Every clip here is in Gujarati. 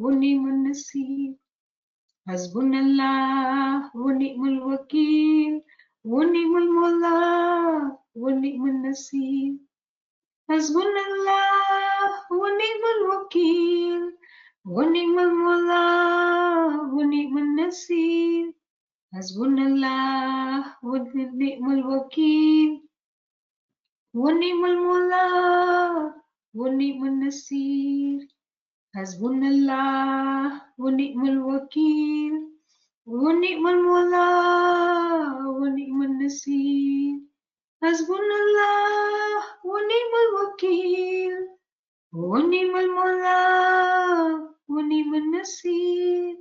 ونعم النصير حسبنا الله ونعم الوكيل ونعم المولى ونعم النصير حسبنا الله ونعم الوكيل ونعم المولى ونعم النصير حسبنا الله ونعم الوكيل ونعم المولى ونعم النصير حسبنا الله ونعم الوكيل ونعم المولى ونعم النصير حسبنا الله ونعم الوكيل ونعم المولى ونعم النصير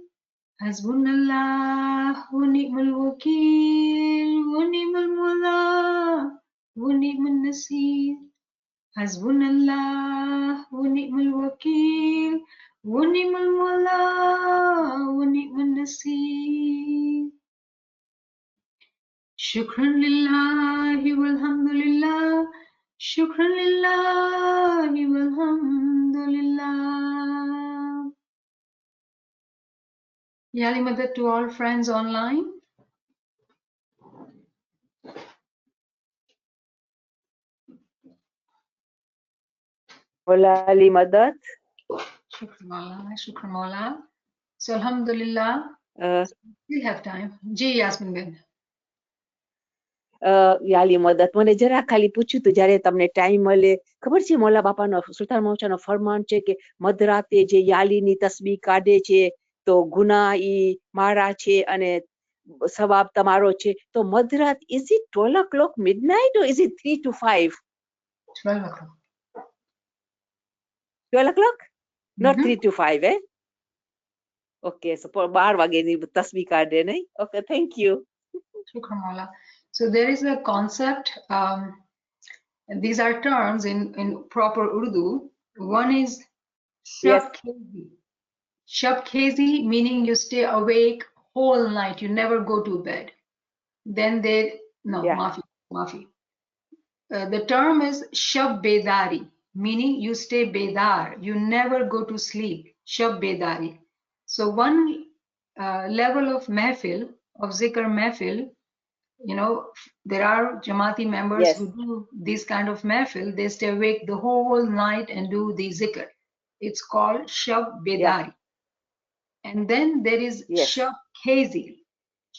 حسبنا الله ونعم الوكيل ونعم المولى ونعم النصير حسبنا الله ونعم الوكيل ونعم المولى ونعم النصير شكرا لله والحمد لله شكرا لله والحمد لله. Yali Madad to all friends online. Hola, Ali Madad. Shukran Maula. So Alhamdulillah, we have time. Ji Yasmin Ben. યાલી મદદ મને જરા ખાલી પૂછ્યું હતું જયારે તમને ટાઈમ મળે ખબર છે મોલા બાપાનો સુલતાન મોચાનો ફરમાન છે કે મધરાતે જે યાલીની તસ્બીહ કાઢે છે તો ગુના ઈ મારા છે અને સવાબ તમારો છે તો મધરાત is it 12 o'clock midnight or is it 3 to 5 12 o'clock 12 o'clock not 3 to 5 okay so 12 વાગેની તસ્બીહ કાઢે નહીં okay thank you Shukran Maula. So there is a concept, these are terms in proper Urdu. One is Shab Khezi. Shab Khezi meaning you stay awake whole night, you never go to bed. Then Maafi. The term is Shab Bedari, meaning you stay bedar, you never go to sleep. Shab Bedari. So one level of mehfil, of zikr mehfil, you know, there are Jamaati members who do this kind of mehfil, they stay awake the whole night and do the zikr. It's called Shab Bedari. And then there is Shab Khezi.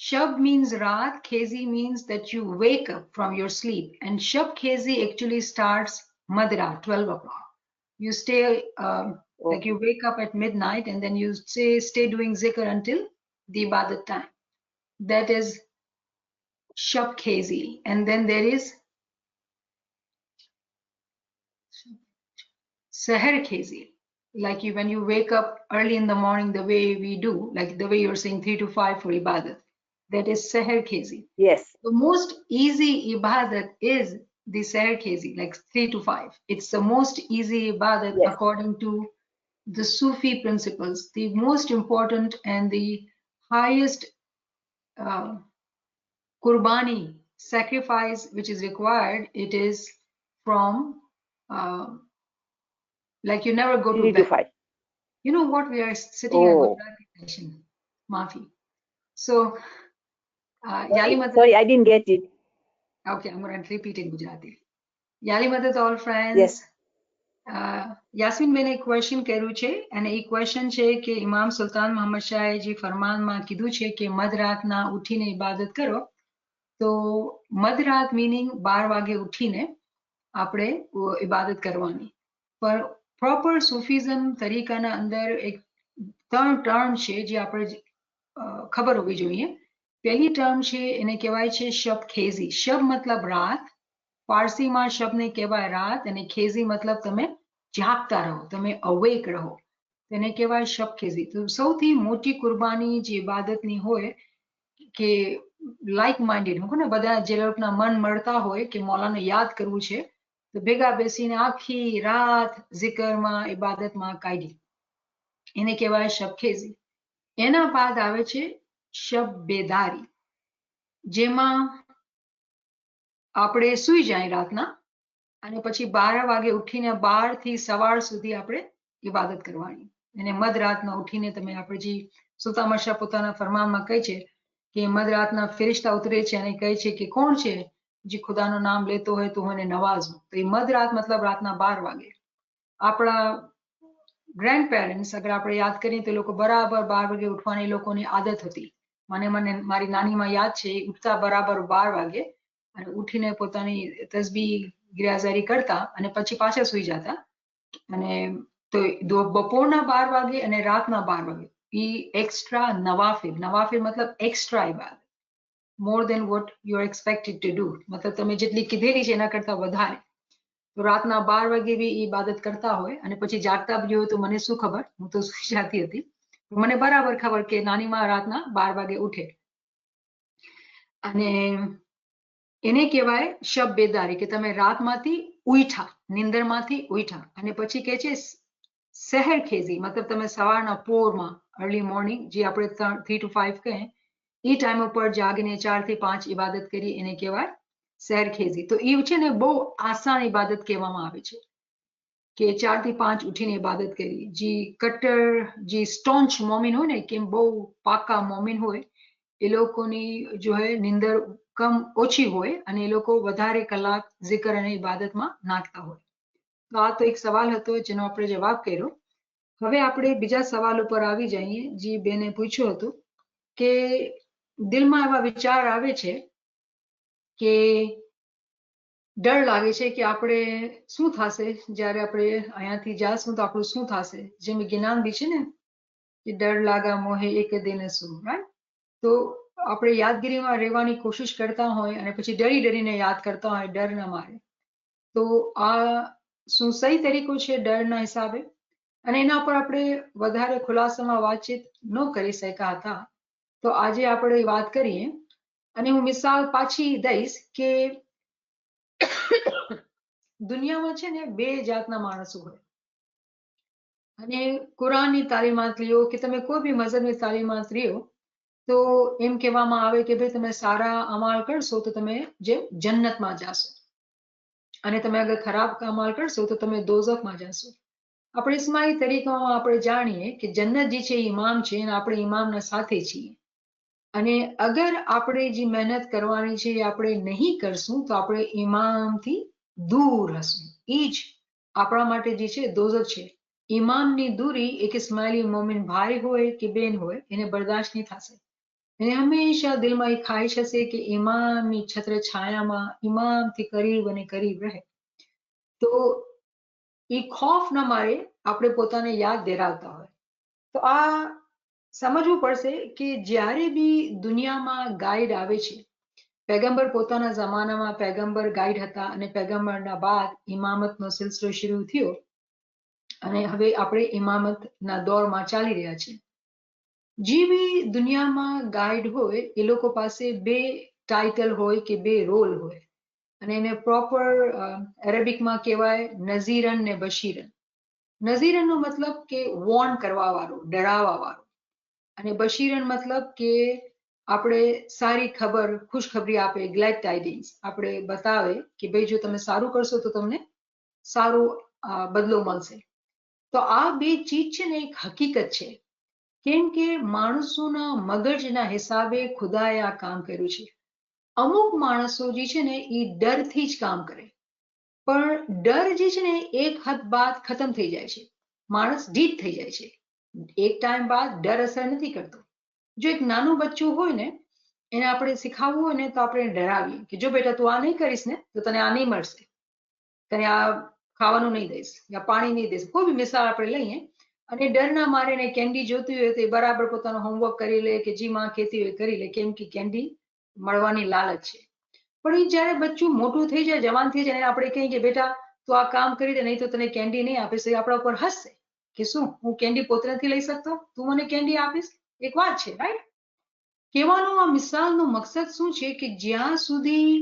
Shab means Raat, Khezi means that you wake up from your sleep. And Shab Khezi actually starts Madra, 12 o'clock. You stay, like you wake up at midnight and then you stay doing zikr until the Ibadat time. That is Shab Khezi. And then there is Sahar Khezi. Like when you wake up early in the morning, the way we do, like the way you're saying 3 to 5 for Ibadat. That is Sahar Khezi. Yes. The most easy Ibadat is the Sahar Khezi, like 3 to 5. It's the most easy Ibadat according to the Sufi principles. The most important and the highest Qurbani, sacrifice which is required, it is from like you never go to bed. 5. You know what, we are sitting at Gujarati session. Maafi. So Yali Madad. Sorry, I didn't get it. Okay, I'm going to repeat in Gujarati. Yali Madad all friends. Yes. Yasmin બેને એક ક્વેશ્ચન કર્યું છે અને એ ક્વેશ્ચન છે કે ઇમામ સુલતાન મોહમ્મદ શાહે જે ફરમાનમાં કીધું છે કે મધરાતના ઉઠીને ઇબાદત કરો તો મધરાત મીનિંગ 12 વાગે ઉઠીને આપણે ઇબાદત કરવાની પણ પ્રોપર સુફિઝમ તરીકાના અંદર એક ત્રણ ટર્મ છે જે આપણે ખબર હોવી જોઈએ. પહેલી ટર્મ છે એને કહેવાય છે શબ ખેઝી. શબ મતલબ રાત, ફારસીમાં શબને કહેવાય રાત અને ખેઝી મતલબ તમે જાગતા રહો, તમે અવેક રહો, તેને કહેવાય શબ ખેઝી. તો સૌથી મોટી કુરબાની જે ઇબાદતની હોય કે લાઇક માઇન્ડેડ હું ને બધા જે લોકોના મન મળતા હોય કે મૌલાને યાદ કરવું છે તો ભેગા બેસીને આખી રાત zikરમાં ઇબાદતમાં કાઢી, એને કહેવાય શબ ખેઝી. એના બાદ આવે છે શબ બેદારી, જેમાં આપણે સુઈ જાય રાતના અને પછી 12 વાગે ઉઠીને 12 થી સવાર સુધી આપણે ઇબાદત કરવાની. એને મધરાતના ઉઠીને તમે આપણે જે સુલતાન શાહ પોતાના ફરમાનમાં કહે છે કે મધરાતના ફેરિશ્તા ઉતરે છે અને કહે છે કે કોણ છે જે ખુદાનું નામ લેતો હોય તો હું એને નવાઝું. તો એ મધરાત મતલબ રાતના 12 વાગે. આપણા ગ્રેન્ડ પેરેન્ટ્સ અગર આપણે યાદ કરીએ તો લોકો બરાબર 12 વાગે ઉઠવાની એ લોકોની આદત હતી. મને મારી નાનીમાં યાદ છે ઉઠતા બરાબર 12 વાગે અને ઉઠીને પોતાની તસબીહ ગિરાઝારી કરતા અને પછી પાછા સુઈ જતા. અને તો બપોરના 12 વાગે અને રાતના 12 વાગે ઈ એક્સ્ટ્રા નવાફિલ મતલબ એક્સ્ટ્રા ઇબાદત, more than what you are expected to do, મતલબ તમે જેટલી કીધેલી છે એના કરતા વધારે. તો રાતના 12 વાગે બી ઇબાદત કરતા હોય અને પછી જાગતા બી હોય તો મને શું ખબર, હું તો સુઈ જતી હતી. મને બરાબર ખબર કે નાનીમાં રાતના 12 વાગે ઉઠે અને એને કહેવાય શબ બેદારી, કે તમે રાતમાંથી ઉઠા, નિંદરમાંથી ઉઠા. અને પછી કે છે સહેર ખેઝી, મતલબ તમે સવારના પોરમાં અર્લી મોર્નિંગ જે આપણે 3 to 5 કહે એ ટાઈમ ઉપર જાગીને 4 થી 5 ઇબાદત કરી એને કહેવાય સહેર ખેઝી. તો એ છે ને બહુ આસાન ઇબાદત કહેવામાં આવે છે કે 4 થી 5 ઉઠીને ઇબાદત કરી. જે કટ્ટર જે સ્ટોન્ચ મોમિન હોય ને, કેમ બહુ પાકા મોમિન હોય એ લોકોની જો હે નિંદર કમ ઓછી હોય અને એ લોકો વધારે કલાક zikr અને ઇબાદતમાં નાખતા હોય. તો આ તો એક સવાલ હતો જેનો આપણે જવાબ કર્યો. હવે આપણે બીજા સવાલ ઉપર આવી જઈએ. જે બેને પૂછ્યું હતું કે દિલમાં એવા વિચાર આવે છે કે ડર લાગે છે કે આપણે શું થશે જ્યારે આપણે અહીંયાથી જાશું તો આપણું શું થશે. જેમ જ્ઞાન બી છે ને કે ડર લાગા મોહે એક દિન શું, રાઈટ? તો આપણે યાદગીરીમાં રહેવાની કોશિશ કરતા હોય અને પછી ડરીને યાદ કરતા હોય ડર ન મારે. તો આ શું સહી તરીકો છે ડરના હિસાબે? અને એના પર આપણે વધારે ખુલાસામાં વાતચીત ન કરી શક્યા હતા. તો આજે આપણે વાત કરીએ અને હું મિસાલ પાછી દઈશ કે દુનિયામાં છે ને 2 જાતના માણસો હોય. અને કુરાનની તાલીમાત લ્યો કે તમે કોઈ બી મઝહબની તાલીમાત લ્યો તો એમ કહેવામાં આવે કે ભાઈ તમે સારા અમાલ કરશો તો તમે જે જન્નતમાં જાશો અને તમે અગર ખરાબ અમાલ કરશો તો તમે દોઝખમાં જાશો. આપણે ઇસ્માઇલી તરીકામાં આપણે જાણીએ કે જન્નત જે છે એ ઇમામ છે અને આપણે ઇમામના સાથે છીએ. અને અગર આપણે જે મહેનત કરવાની છે એ આપણે નહીં કરશું તો આપણે ઇમામથી દૂર હશું. એ જ આપણા માટે જે છે દોઝખ છે. ઇમામની દૂરી એક ઇસ્માઇલી મોમિન ભાઈ હોય કે બેન હોય એને બરદાશ્ત નહીં થશે. એને હંમેશા દિલમાં એ ખ્વાહિશ હશે કે ઇમામની છત્ર છાયામાં ઇમામથી કરીબ અને કરીબ રહે. તો એ ખોફ ન મારે આપણે પોતાને યાદ દેરાવતા હોય. તો આ સમજવું પડશે કે જ્યારે બી દુનિયામાં ગાઈડ આવે છે, પૈગંબર પોતાના જમાનામાં પૈગંબર ગાઈડ હતા અને પૈગંબરના બાદ ઇમામતનો સિલસિલો શરૂ થયો અને હવે આપણે ઇમામતના દોરમાં ચાલી રહ્યા છે. જે બી દુનિયામાં ગાઈડ હોય એ લોકો પાસે 2 ટાઇટલ હોય કે 2 રોલ હોય અને એને પ્રોપર અરેબિકમાં કહેવાય નઝીરન ને બશીરન. નઝીરનનો મતલબ કે વોર્ન કરવા વાળું, ડરાવવા વાળું, અને બશીરન મતલબ કે આપણે સારી ખબર, ખુશખબરી આપે, ગ્લેડ ટાઇડિંગ્સ આપણે બતાવે કે ભાઈ જો તમે સારું કરશો તો તમને સારો બદલો મળશે. તો આ 2 ચીજ છે ને એક હકીકત છે. કેમ કે માણસોના મગજના હિસાબે ખુદાએ આ કામ કર્યું છે. અમુક માણસો જે છે ને એ ડરથી જ કામ કરે, પણ ડર જે છે ને એક હદ બાદ ખતમ થઈ જાય છે. માણસ ઢીઠ થઈ જાય છે. એક ટાઈમ બાદ ડર અસર નથી કરતો. જો એક નાનું બચ્ચું હોય ને એને આપણે શીખાવવું હોય ને તો આપણે ડરાવીએ કે જો બેટા તું આ નહીં કરીશ ને તો તને આ નહીં મળશે, તને આ ખાવાનું નહીં દઈશ યા પાણી નહીં દઈશ. કોઈ બી મિસાલ આપણે લઈએ અને ડરના મારે ને કેન્ડી જોતી હોય તો એ બરાબર પોતાનું હોમવર્ક કરી લે કે જી માં કહેતી હોય કરી લે, કેમ કે કેન્ડી મળવાની લાલચ છે. પણ એ જ્યારે બચ્ચું મોટું થઈ જાય, જવાન થઈ જાય, આપણે કહીએ કે બેટા તું આ કામ કરી દે નહીં તો તને કેન્ડી નહીં આપીશ, એ આપણા ઉપર હસશે કે શું હું કેન્ડી પોતે નથી લઈ શકતો, તું મને કેન્ડી આપીશ? એક વાત છે, રાઈટ? કહેવાનો આ મિસાલનો મકસદ શું છે કે જ્યાં સુધી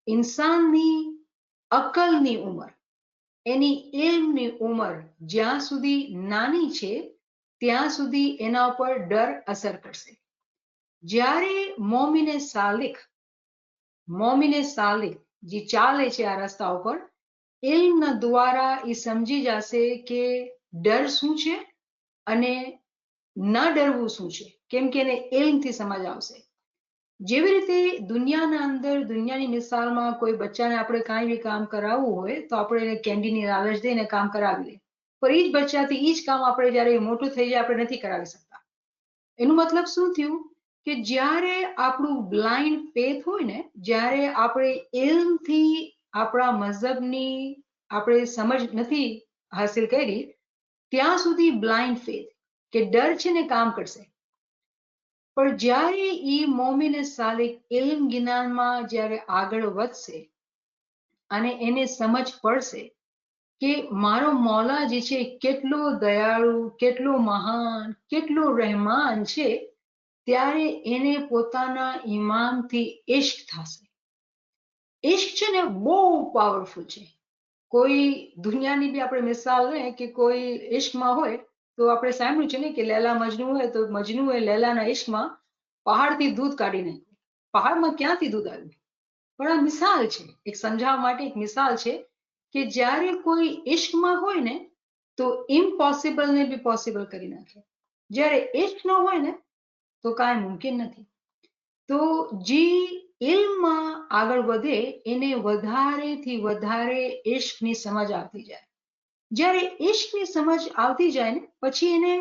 ઇન્સાનની અકલની ઉંમર, એની ઇલ્મની ઉંમર જ્યાં સુધી નાની છે ત્યાં સુધી એના ઉપર ડર અસર કરશે. જ્યારે મોમિને સાલિક જે ચાલે છે આ રસ્તા ઉપર, ઇલ્મના દ્વારા એ સમજી જશે કે ડર શું છે અને ન ડરવું શું છે, કેમ કે એને ઇલ્મથી સમજ આવશે. જેવી રીતે દુનિયાના અંદર દુનિયાની મિસાલમાં કોઈ બચ્ચાને આપણે કાંઈ બી કામ કરાવવું હોય તો આપણે એને કેન્ડીની લાલચ દઈને કામ કરાવી લઈએ, પણ એ જ બચ્ચાથી એ જ કામ આપણે જ્યારે મોટું થઈ જાય આપણે નથી કરાવી શકતા. એનું મતલબ શું થયું કે જ્યારે આપણું બ્લાઇન્ડ ફેથ હોય ને, જ્યારે આપણે ઇલ્મથી આપણા મઝહબની આપણે સમજ નથી હાસિલ કરી ત્યાં સુધી બ્લાઇન્ડ ફેથ કે ડર છે ને કામ કરશે. પણ જ્યારે ઈ મોમીન સાલિક ઇલ્મ જ્ઞાનમાં જ્યારે આગળ વધશે અને એને સમજ પડશે કે મારો મૌલા જે છે કેટલો દયાળુ, કેટલો મહાન, કેટલો રહેમાન છે, ત્યારે એને પોતાના ઈમામથી ઇશ્ક થશે. ઇશ્ક છે ને બહુ પાવરફુલ છે. કોઈ દુનિયાની બી આપણે મિસાલ લઈએ કે કોઈ ઇશ્કમાં હોય તો આપણે સાંભળ્યું છે ને કે લેલા મજનુ હોય તો મજનુએ લેલાના ઇશ્કમાં પહાડથી દૂધ કાઢી નાખ્યું. પહાડમાં ક્યાંથી દૂધ આવ્યું? પણ આ મિસાલ છે, એક સમજાવવા માટે એક મિસાલ છે કે જ્યારે કોઈ ઇશ્કમાં હોય ને તો ઇમ્પોસિબલ ને બી પોસિબલ કરી નાખે. જ્યારે ઇશ્ક ન હોય ને તો કાંઈ મુમકિન નથી. તો જે ઇલ્મમાં આગળ વધે એને વધારેથી વધારે ઇશ્કની સમજ આવતી જાય. જ્યારે ઇશ્કની સમજ આવતી જાય ને પછી એને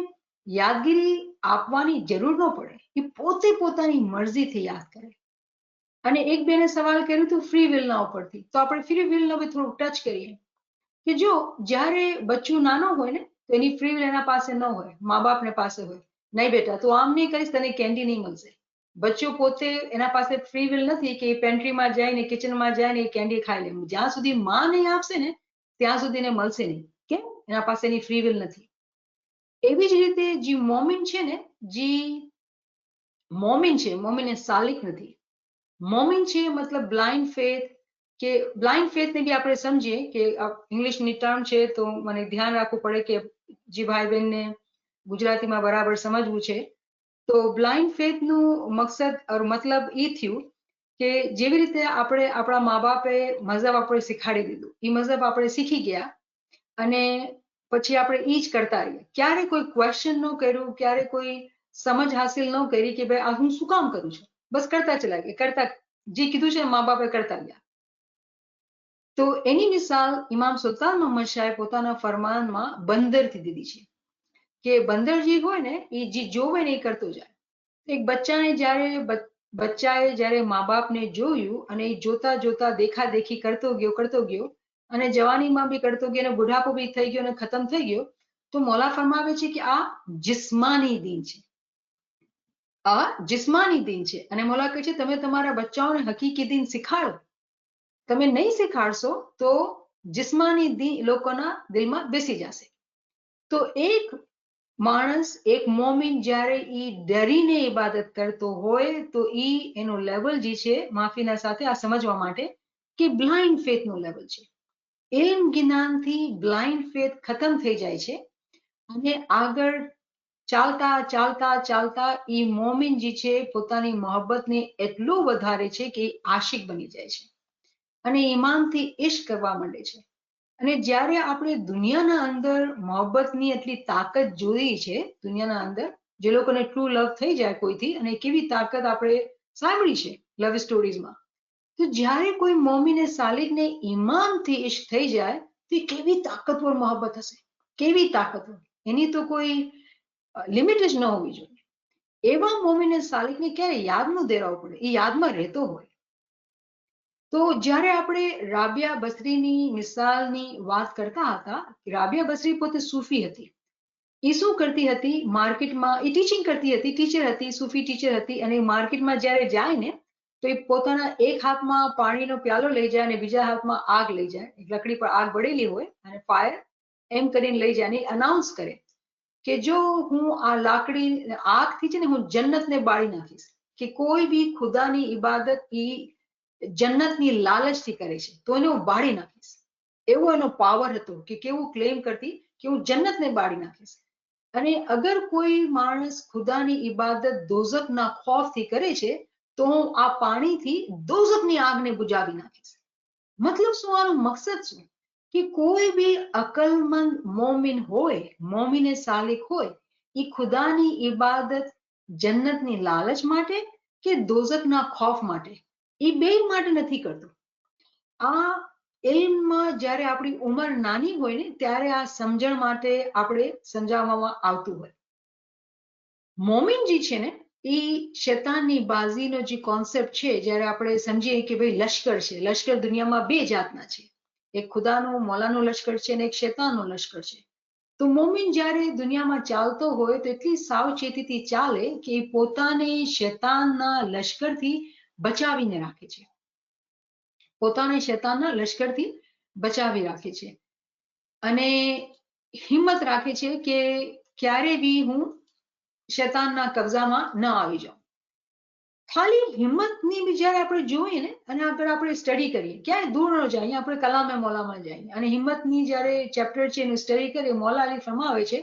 યાદગીરી આપવાની જરૂર ન પડે, એ પોતે પોતાની મરજીથી યાદ કરે. અને એક બેને સવાલ કર્યું હતું ફ્રી વિલના ઉપરથી, તો આપણે ફ્રી વિલનો બી થોડું ટચ કરીએ કે જો જ્યારે બચ્ચું નાનો હોય ને તો એની ફ્રી વિલ એના પાસે ન હોય, મા બાપને પાસે હોય. નહીં બેટા તું આમ નહીં કહીશ તને કેન્ડી નહીં મળશે. બચ્ચો પોતે એના પાસે ફ્રી વિલ નથી કે પેન્ટ્રીમાં જઈને કિચનમાં જઈને એ કેન્ડી ખાઈ લે. જ્યાં સુધી માં નહીં આપશે ને ત્યાં સુધી એને મળશે નહીં. કેમ? એના પાસે એની ફ્રી વિલ નથી. એવી જ રીતે જે મોમિન છે ને, જે મોમિન છે, મોમિન સાલિક નથી. મોમિન છે મતલબ બ્લાઇન્ડ ફેથ, કે બ્લાઇન્ડ ફેથને બી આપણે સમજીએ કે ઇંગ્લિશની ટર્મ છે તો મને ધ્યાન રાખવું પડે કે જે ભાઈ બહેનને ગુજરાતીમાં બરાબર સમજવું છે. તો બ્લાઇન્ડ ફેથનું મકસદ મતલબ એ થયું કે જેવી રીતે આપણે આપણા મા બાપે મઝહબ આપણે શીખાડી દીધું, એ મઝહબ આપણે શીખી ગયા અને પછી આપણે એ જ કરતા રહીએ. ક્યારે કોઈ ક્વેશ્ચન ન કર્યું, ક્યારે કોઈ સમજ હાસિલ ન કરી કે ભાઈ આ હું શું કામ કરું છું, બસ કરતા ચલા ગયા, કરતા જે કીધું છે મા બાપે કરતા ગયા. તો એની મિસાલ ઇમામ સુલ્તાન મોહમ્મદ શાહે પોતાના ફરમાનમાં બંદરથી દીધી છે કે બંદર જે હોય ને એ જે જોવે ને એ કરતો જાય. એક બચ્ચાએ જ્યારે મા બાપને જોયું અને એ જોતા જોતા દેખાદેખી કરતો ગયો અને જવાનીમાં બી કરતો ગયો અને બુઢાપો બી થઈ ગયો અને ખતમ થઈ ગયો, તો મૌલા ફરમાવે છે કે આ જિસ્માની દીન છે, આ જિસ્માની દીન છે. અને મૌલા કહે છે તમે તમારા બચ્ચાઓને હકીકી દીન શીખાડો. તમે નહીં શીખાડશો તો જિસ્માની દીન લોકોના દિલમાં બેસી જશે. તો એક માણસ, એક મોમિન જ્યારે ઈ ડરીને ઇબાદત કરતો હોય તો ઈ એનો લેવલ જે છે, માફીના સાથે આ સમજવા માટે કે બ્લાઇન્ડ ફેથનો લેવલ છે. ઇલ્મ જ્ઞાનથી બ્લાઇન્ડ ફેથ ખતમ થઈ જાય છે અને આગળ ચાલતા ચાલતા ચાલતા ઈ મોમિન જે છે પોતાની મોહબ્બતને એટલું વધારે છે કે આશિક બની જાય છે અને ઈમાનથી ઇશ્ક કરવા માંડે છે. અને જ્યારે આપણે દુનિયાના અંદર મોહબ્બતની એટલી તાકાત જોઈ છે, દુનિયાના અંદર જે લોકોને ટ્રુ લવ થઈ જાય કોઈથી, અને કેવી તાકાત આપણે સાંભળી છે લવ સ્ટોરીઝમાં, તો જ્યારે કોઈ મોમીને સાલિકને ઈમાનથી ઇશ્ક થઈ જાય તો કેવી તાકાતવર મોહબ્બત હશે, કેવી તાકાતવર, એની તો કોઈ લિમિટ જ ન હોવી જોઈએ. એવા મોમીને સાલિકને ક્યારે યાદ ન દેરાવું પડે, એ યાદમાં રહેતો હોય. તો જ્યારે આપણે રાબિયા બસરીની મિસાલની વાત કરતા હતા, રાબિયા બસરી પોતે સૂફી હતી. એ શું કરતી હતી માર્કેટમાં, એ ટીચિંગ કરતી હતી, ટીચર હતી, સૂફી ટીચર હતી. અને માર્કેટમાં જ્યારે જાય ને તો એ પોતાના એક હાથમાં પાણીનો પ્યાલો લઈ જાય અને બીજા હાથમાં આગ લઈ જાય. એક લકડી પર આગ બળેલી હોય અને ફાયર એમ કરીને લઈ જાય અને અનાઉન્સ કરે કે જો હું આ લાકડી આગથી છે ને હું જન્નતને બાળી નાખીશ, કે કોઈ બી ખુદાની ઇબાદત જન્નતની લાલચથી કરે છે તો એને હું બાળી નાખીશ. એવો એનો પાવર હતો કે કેવું ક્લેમ કરતી કે હું જન્નતને બાળી નાખીશ. અને અગર કોઈ માણસ ખુદાની ઇબાદત દોઝખના ખૌફથી કરે છે તો હું આ પાણીથી દોઝખની આગને બુજાવી નાખીશ. મતલબ શું? આનો મકસદ શું? કે કોઈ બી અકલમંદ મોમિન હોય, મોમિને સાલિક હોય, એ ખુદાની ઇબાદત જન્નતની લાલચ માટે કે દોઝખના ખૌફ માટે, એ બે માટે નથી કરતો. આ ઇલ્મમાં જ્યારે આપણી ઉંમર નાની હોય ને ત્યારે આ સમજણ માટે આપણે સમજાવવામાં આવતું હોય. મોમિન જે છે ને એ શૈતાનની બાજીનો જે કોન્સેપ્ટ છે, જ્યારે આપણે સમજીએ કે ભાઈ લશ્કર છે, લશ્કર દુનિયામાં બે જાતના છે, એક ખુદાનું મોલાનું લશ્કર છે અને એક શૈતાનનું લશ્કર છે. તો મોમિન જ્યારે દુનિયામાં ચાલતો હોય તો એટલી સાવચેતીથી ચાલે કે એ પોતાને શૈતાનના લશ્કરથી બચાવીને રાખે છે, પોતાને શૈતાનના લશ્કરથી બચાવી રાખે છે અને હિંમત રાખે છે કે ક્યારે બી હું શૈતાનના કબજામાં ન આવી જાઉં. ખાલી હિંમતની બી જ્યારે આપણે જોઈએ ને અને આગળ આપણે સ્ટડી કરીએ, ક્યાંય દૂર ન જાય, આપણે કલામે મોલામાં જઈએ અને હિંમતની જ્યારે ચેપ્ટર છે એનું સ્ટડી કરીએ, મોલા અલી ફરમાવે છે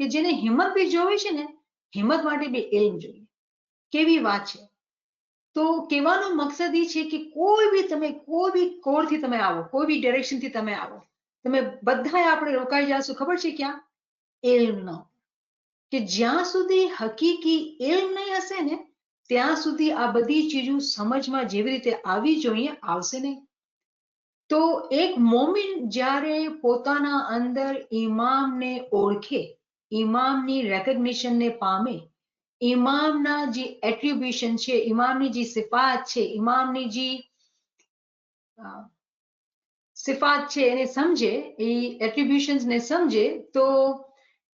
કે જેને હિંમત બી જોવે છે ને, હિંમત માટે બી ઇલ્મ જોઈએ. કેવી વાત છે! તો કહેવાનો મકસદ એ છે કે કોઈ બી કોરથી તમે આવો, કોઈ બી ડિરેક્શનથી તમે આવો, તમે બધાએ આપણે રોકાઈ જશું, ખબર છે ક્યાં? ઇલ્મનો. કે જ્યાં સુધી હકીકી ઇલ્મ નહીં હશે ને ત્યાં સુધી આ બધી ચીજો સમજમાં જેવી રીતે આવી જોઈએ આવશે નહીં. તો એક મોમિન જ્યારે પોતાના અંદર ઇમામને ઓળખે, ઇમામની રેકગ્નિશનને પામે, ઇમામના જે એટ્રીબ્યુશન છે, ઇમામની જે સિફાત છે, ઇમામની જે સિફાત છે એને સમજે, એ એટ્રીબ્યુશન્સને સમજે, તો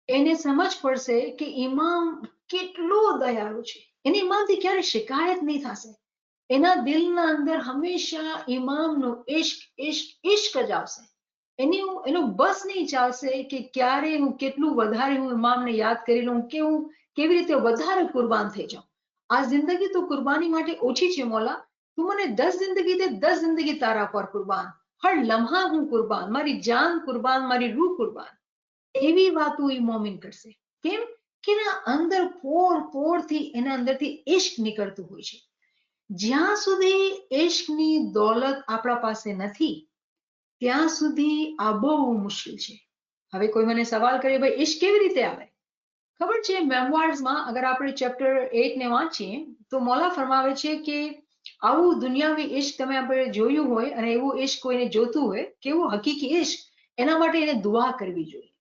એને સમજ પડશે કે ઇમામ કેટલો દયાળુ છે. એની ઇમામથી ક્યારે શિકાયત નહીં થશે. એના દિલના અંદર હંમેશા ઇમામનો ઇશ્ક ઇશ્ક ઇશ્ક જ આવશે. એનું બસ નહીં ચાલશે કે ક્યારે હું કેટલું વધારે હું ઇમામને યાદ કરી લઉં, કે હું કેવી રીતે વધારે કુરબાન થઈ જાઉં. આ જિંદગી તો કુરબાની માટે ઓછી છે મોલા, તું મને 10 જિંદગી દે, 10 જિંદગી તારા પર કુરબાન, હર લમ્હા હું કુરબાન, મારી જાન કુરબાન, મારી રૂહ કુરબાન. એવી વાતો એ મોમિન કરશે. કેમ કે એના અંદર પોરથી એના અંદરથી ઇશ્ક નીકળતું હોય છે. જ્યાં સુધી ઇશ્કની દોલત આપણા પાસે નથી ત્યાં સુધી આ બહુ મુશ્કેલ છે. હવે કોઈ મને સવાલ કરે, ભાઈ ઇશ્ક કેવી રીતે આવે? ખબર છે, મેમોર્સમાં અગર આપણે ચેપ્ટર 8 ને વાંચીએ તો મોલા ફરમાવે છે કે આવું દુનિયાવી ઇશ્ક તમે આપણે જોયું હોય અને એવું ઇશ્ક કોઈને જોતું હોય, કે એવું હકીકી ઇશ્ક, એના માટે એને દુઆ કરવી જોઈએ.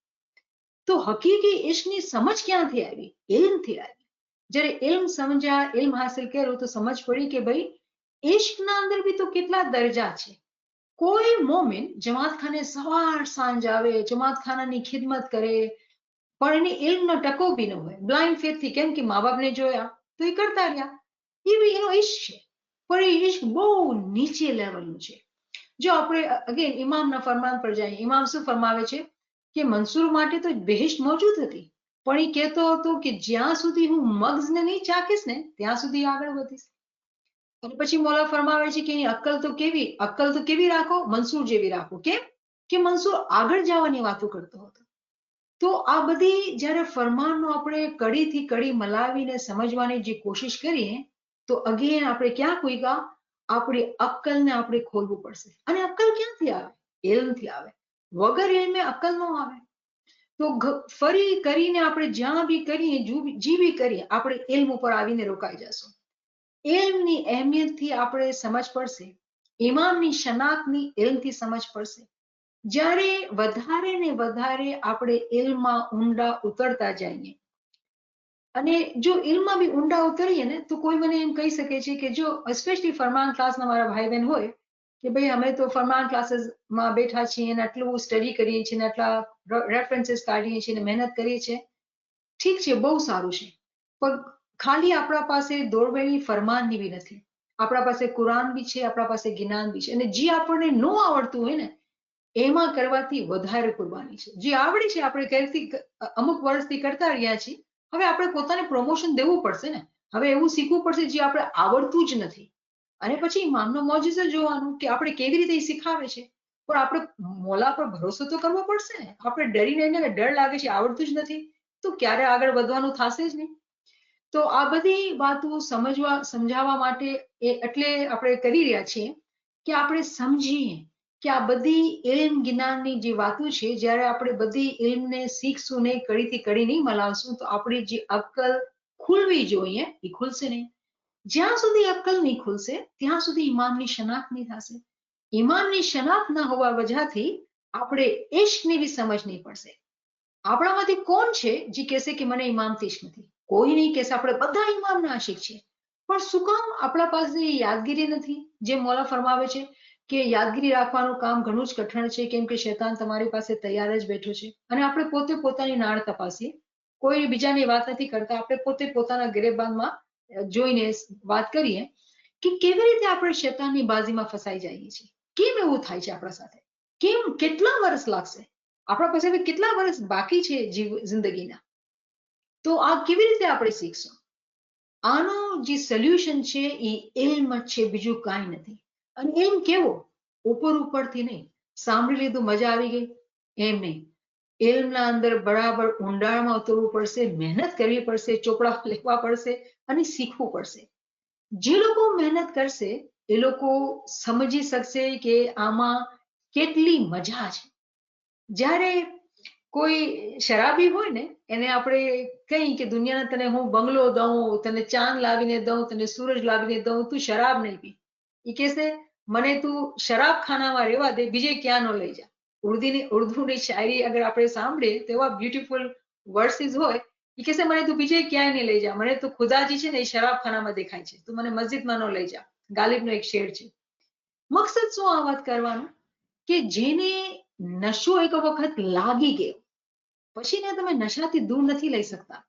તો હકીકી ઇશ્કની સમજ ક્યાંથી આવી? ઇલ્મથી આવી. જ્યારે ઇલ્મ સમજ્યા, ઇલ્મ હાસિલ કર્યો તો સમજ પડી કે ભાઈ ઇશ્કના અંદર બી તો કેટલા દરજા છે. કોઈ મોમિન જમાતખાને સવાર સાંજ આવે, જમાતખાનાની ખિદમત કરે, પણ એની ઇલ્મનો ટકો બી ન હોય, બ્લાઇન્ડ ફેથથી, કેમ કે મા બાપને જોયા તો એ કરતા રહ્યા, એ બી એનો ઇશ્ક છે. પણ એ ઇશ્ક બહુ નીચે લેવલનું છે. જો આપણે અગેન ઇમામના ફરમાન પર જઈએ, ઇમામ શું ફરમાવે છે કે મંસૂર માટે તો બહેશ્ત મોજૂદ હતી, પણ એ કહેતો હતો કે જ્યાં સુધી હું મગજને નહીં ચાખીશ ને ત્યાં સુધી આગળ વધીશ. અને પછી મોલા ફરમાવે છે કે એની અક્કલ તો કેવી રાખો? મંસૂર જેવી રાખો. કેમ કે મંસૂર આગળ જવાની વાતો કરતો હતો. તો આ બધી જ્યારે ફરમાનનો આપણે કડીથી કડી મલાવીને સમજવાની જે કોશિશ કરીએ તો અગેન આપણે ક્યાં કોઈ આપણી અક્કલને આપણે ખોલવું પડશે. અને અક્કલ ક્યાંથી આવે? ઇલ્મથી આવે. વગર ઇલ્મે અક્કલ ન આવે. તો ફરી કરીને આપણે જ્યાં બી કરીએ, જી બી કરીએ, આપણે ઇલ્મ ઉપર આવીને રોકાઈ જશું. ઇલ્મની અહેમિયતથી આપણે સમજ પડશે, ઇમામની શનાખની ઇલ્મથી સમજ પડશે. જ્યારે વધારે ને વધારે આપણે ઇલ્મમાં ઊંડા ઉતરતા જઈએ, અને જો ઇલ્મમાં બી ઊંડા ઉતરીએ ને તો કોઈ મને એમ કહી શકે છે કે જો સ્પેશિયલી ફરમાન ક્લાસના મારા ભાઈ બહેન હોય કે ભાઈ અમે તો ફરમાન ક્લાસીસમાં બેઠા છીએ અને આટલું સ્ટડી કરીએ છીએ અને આટલા રેફરન્સીસ કાઢીએ છીએ અને મહેનત કરીએ છીએ, ઠીક છે, બહુ સારું છે, પણ ખાલી આપણા પાસે દોરવેલી ફરમાનની બી નથી. આપણા પાસે કુરાન બી છે, આપણા પાસે જ્ઞાન બી છે, અને જે આપણને ન આવડતું હોય ને એમાં કરવાથી વધારે કુરબાની છે. જે આવડે છે આપણે અમુક વર્ષથી કરતા રહ્યા છીએ, હવે આપણે પોતાને પ્રમોશન દેવું પડશે ને. હવે એવું શીખવું પડશે જે આપણે આવડતું જ નથી. અને પછી ઇમામનો મોજીઝો જોવાનું કે આપણે કેવી રીતે શીખાવે છે. પણ આપણે મોલા પર ભરોસો તો કરવો પડશે ને. આપણે ડરીને ડર લાગે છે, આવડતું જ નથી, તો ક્યારે આગળ વધવાનું થશે જ નહીં. તો આ બધી વાતો સમજાવવા માટે એટલે આપણે કરી રહ્યા છીએ કે આપણે સમજીએ કે આ બધી ઇલ્મ જ્ઞાનની જે વાતો છે, જ્યારે આપણે બધી ઇલ્મને શીખશું નહીં, કડીથી કડી નહીં મલાવશું, તો આપણી જે અક્કલ ખુલવી જોઈએ એ ખુલશે નહીં. જ્યાં સુધી અક્કલ નહીં ખુલશે ત્યાં સુધી ઈમામની શનાખ્ત નહીં થશે. ઈમાનની શનાખ્ત ના હોવા વજહથી આપણે ઇશ્કની બી સમજ નહીં પડશે. આપણામાંથી કોણ છે જે કહેશે કે મને ઇમામથી ઇશ્ક નથી? કોઈ નહીં કહેશે. આપણે બધા ઇમામના આશિક છીએ. પણ શું કામ આપણા પાસે યાદગીરી નથી? જે મોલા ફરમાવે છે કે યાદગીરી રાખવાનું કામ ઘણું જ કઠણ છે, કેમ કે શૈતાન તમારી પાસે તૈયાર જ બેઠો છે. અને આપણે પોતે પોતાની નાળ તપાસીએ, કોઈ બીજાની વાત નથી કરતા, આપણે પોતે પોતાના ગિરેબાનમાં જોઈને વાત કરીએ કે કેવી રીતે આપણે શૈતાનની બાજીમાં ફસાઈ જઈએ છીએ. કેમ એવું થાય છે આપણા સાથે? કેમ? કેટલા વર્ષ લાગશે? આપણા પાસે કેટલા વર્ષ બાકી છે જિંદગીના? તો આ કેવી રીતે આપણે શીખશું? આનો જે સોલ્યુશન છે એ ઇલ્મ જ છે, બીજું કાંઈ નથી. અને ઇલ્મ કેવો? ઉપરથી નહીં, સાંભળી લીધું મજા આવી ગઈ એમ નહીં. ઇલ્મના અંદર બરાબર ઊંડાણમાં ઉતરવું પડશે, મહેનત કરવી પડશે, ચોપડા લેવા પડશે અને શીખવું પડશે. જે લોકો મહેનત કરશે એ લોકો સમજી શકશે કે આમાં કેટલી મજા છે. જ્યારે કોઈ શરાબી હોય ને, એને આપણે કહીએ કે દુનિયાના તને હું બંગલો દઉં, તને ચાંદ લાવીને દઉં, તને સૂરજ લાવીને દઉં, તું શરાબ નહીં પી. એ કહેશે મને તું શરાબ ખાનામાં રહેવા દે, બીજે ક્યાં ન લઈ જા. ઉર્દુની શાયરી અગર આપણે સાંભળીએ તો એવા બ્યુટીફુલ વર્સિસ હોય. એ કહેશે મને તું બીજે ક્યાંય નહીં લઈ જા, મને તો ખુદાજી છે ને એ શરાબખાનામાં દેખાય છે, તું મને મસ્જિદમાં ન લઈ જા. ગાલિબનો એક શેર છે. મકસદ શું આ વાત કરવાનું? કે જેને નશો એક વખત લાગી ગયો પછી ને તમે નશાથી દૂર નથી લઈ શકતા.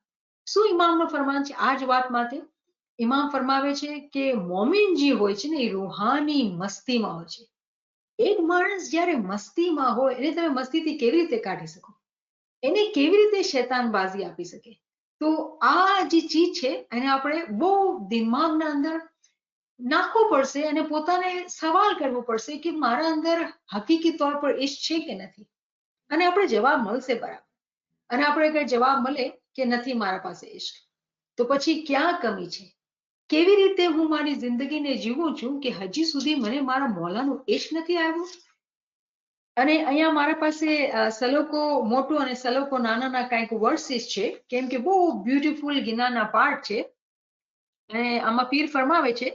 શું ઇમામનો ફરમાન છે આ જ વાત માટે? ઇમામ ફરમાવે છે કે મોમિન જે હોય છે ને એ રૂહાની મસ્તીમાં હોય છે. એક માણસ જ્યારે મસ્તીમાં હોય એને તમે મસ્તીથી કેવી રીતે કાઢી શકો? એને કેવી રીતે શૈતાન બાજી આપી શકે? તો આ જે ચીજ છે એને આપણે બહુ દિમાગના અંદર નાખવું પડશે અને પોતાને સવાલ કરવો પડશે કે મારા અંદર હકીકી તौर પર ઇશ્ક છે કે નથી? અને આપણે જવાબ મળશે બરાબર. અને આપણે કઈ જવાબ મળે કે નથી મારા પાસે ઇશ્ક, તો પછી ક્યાં કમી છે? કેવી રીતે હું મારી જિંદગીને જીવું છું કે હજી સુધી મને મારા મોલાનું ઇશ્ક નથી આવ્યું? અને અહીંયા મારા પાસે સલોકો મોટું અને સલોકો નાના કંઈક વર્સિસ છે, કેમ કે બહુ બ્યુટીફુલ ગિનાના પાઠ છે. અને આમાં પીર ફરમાવે છે,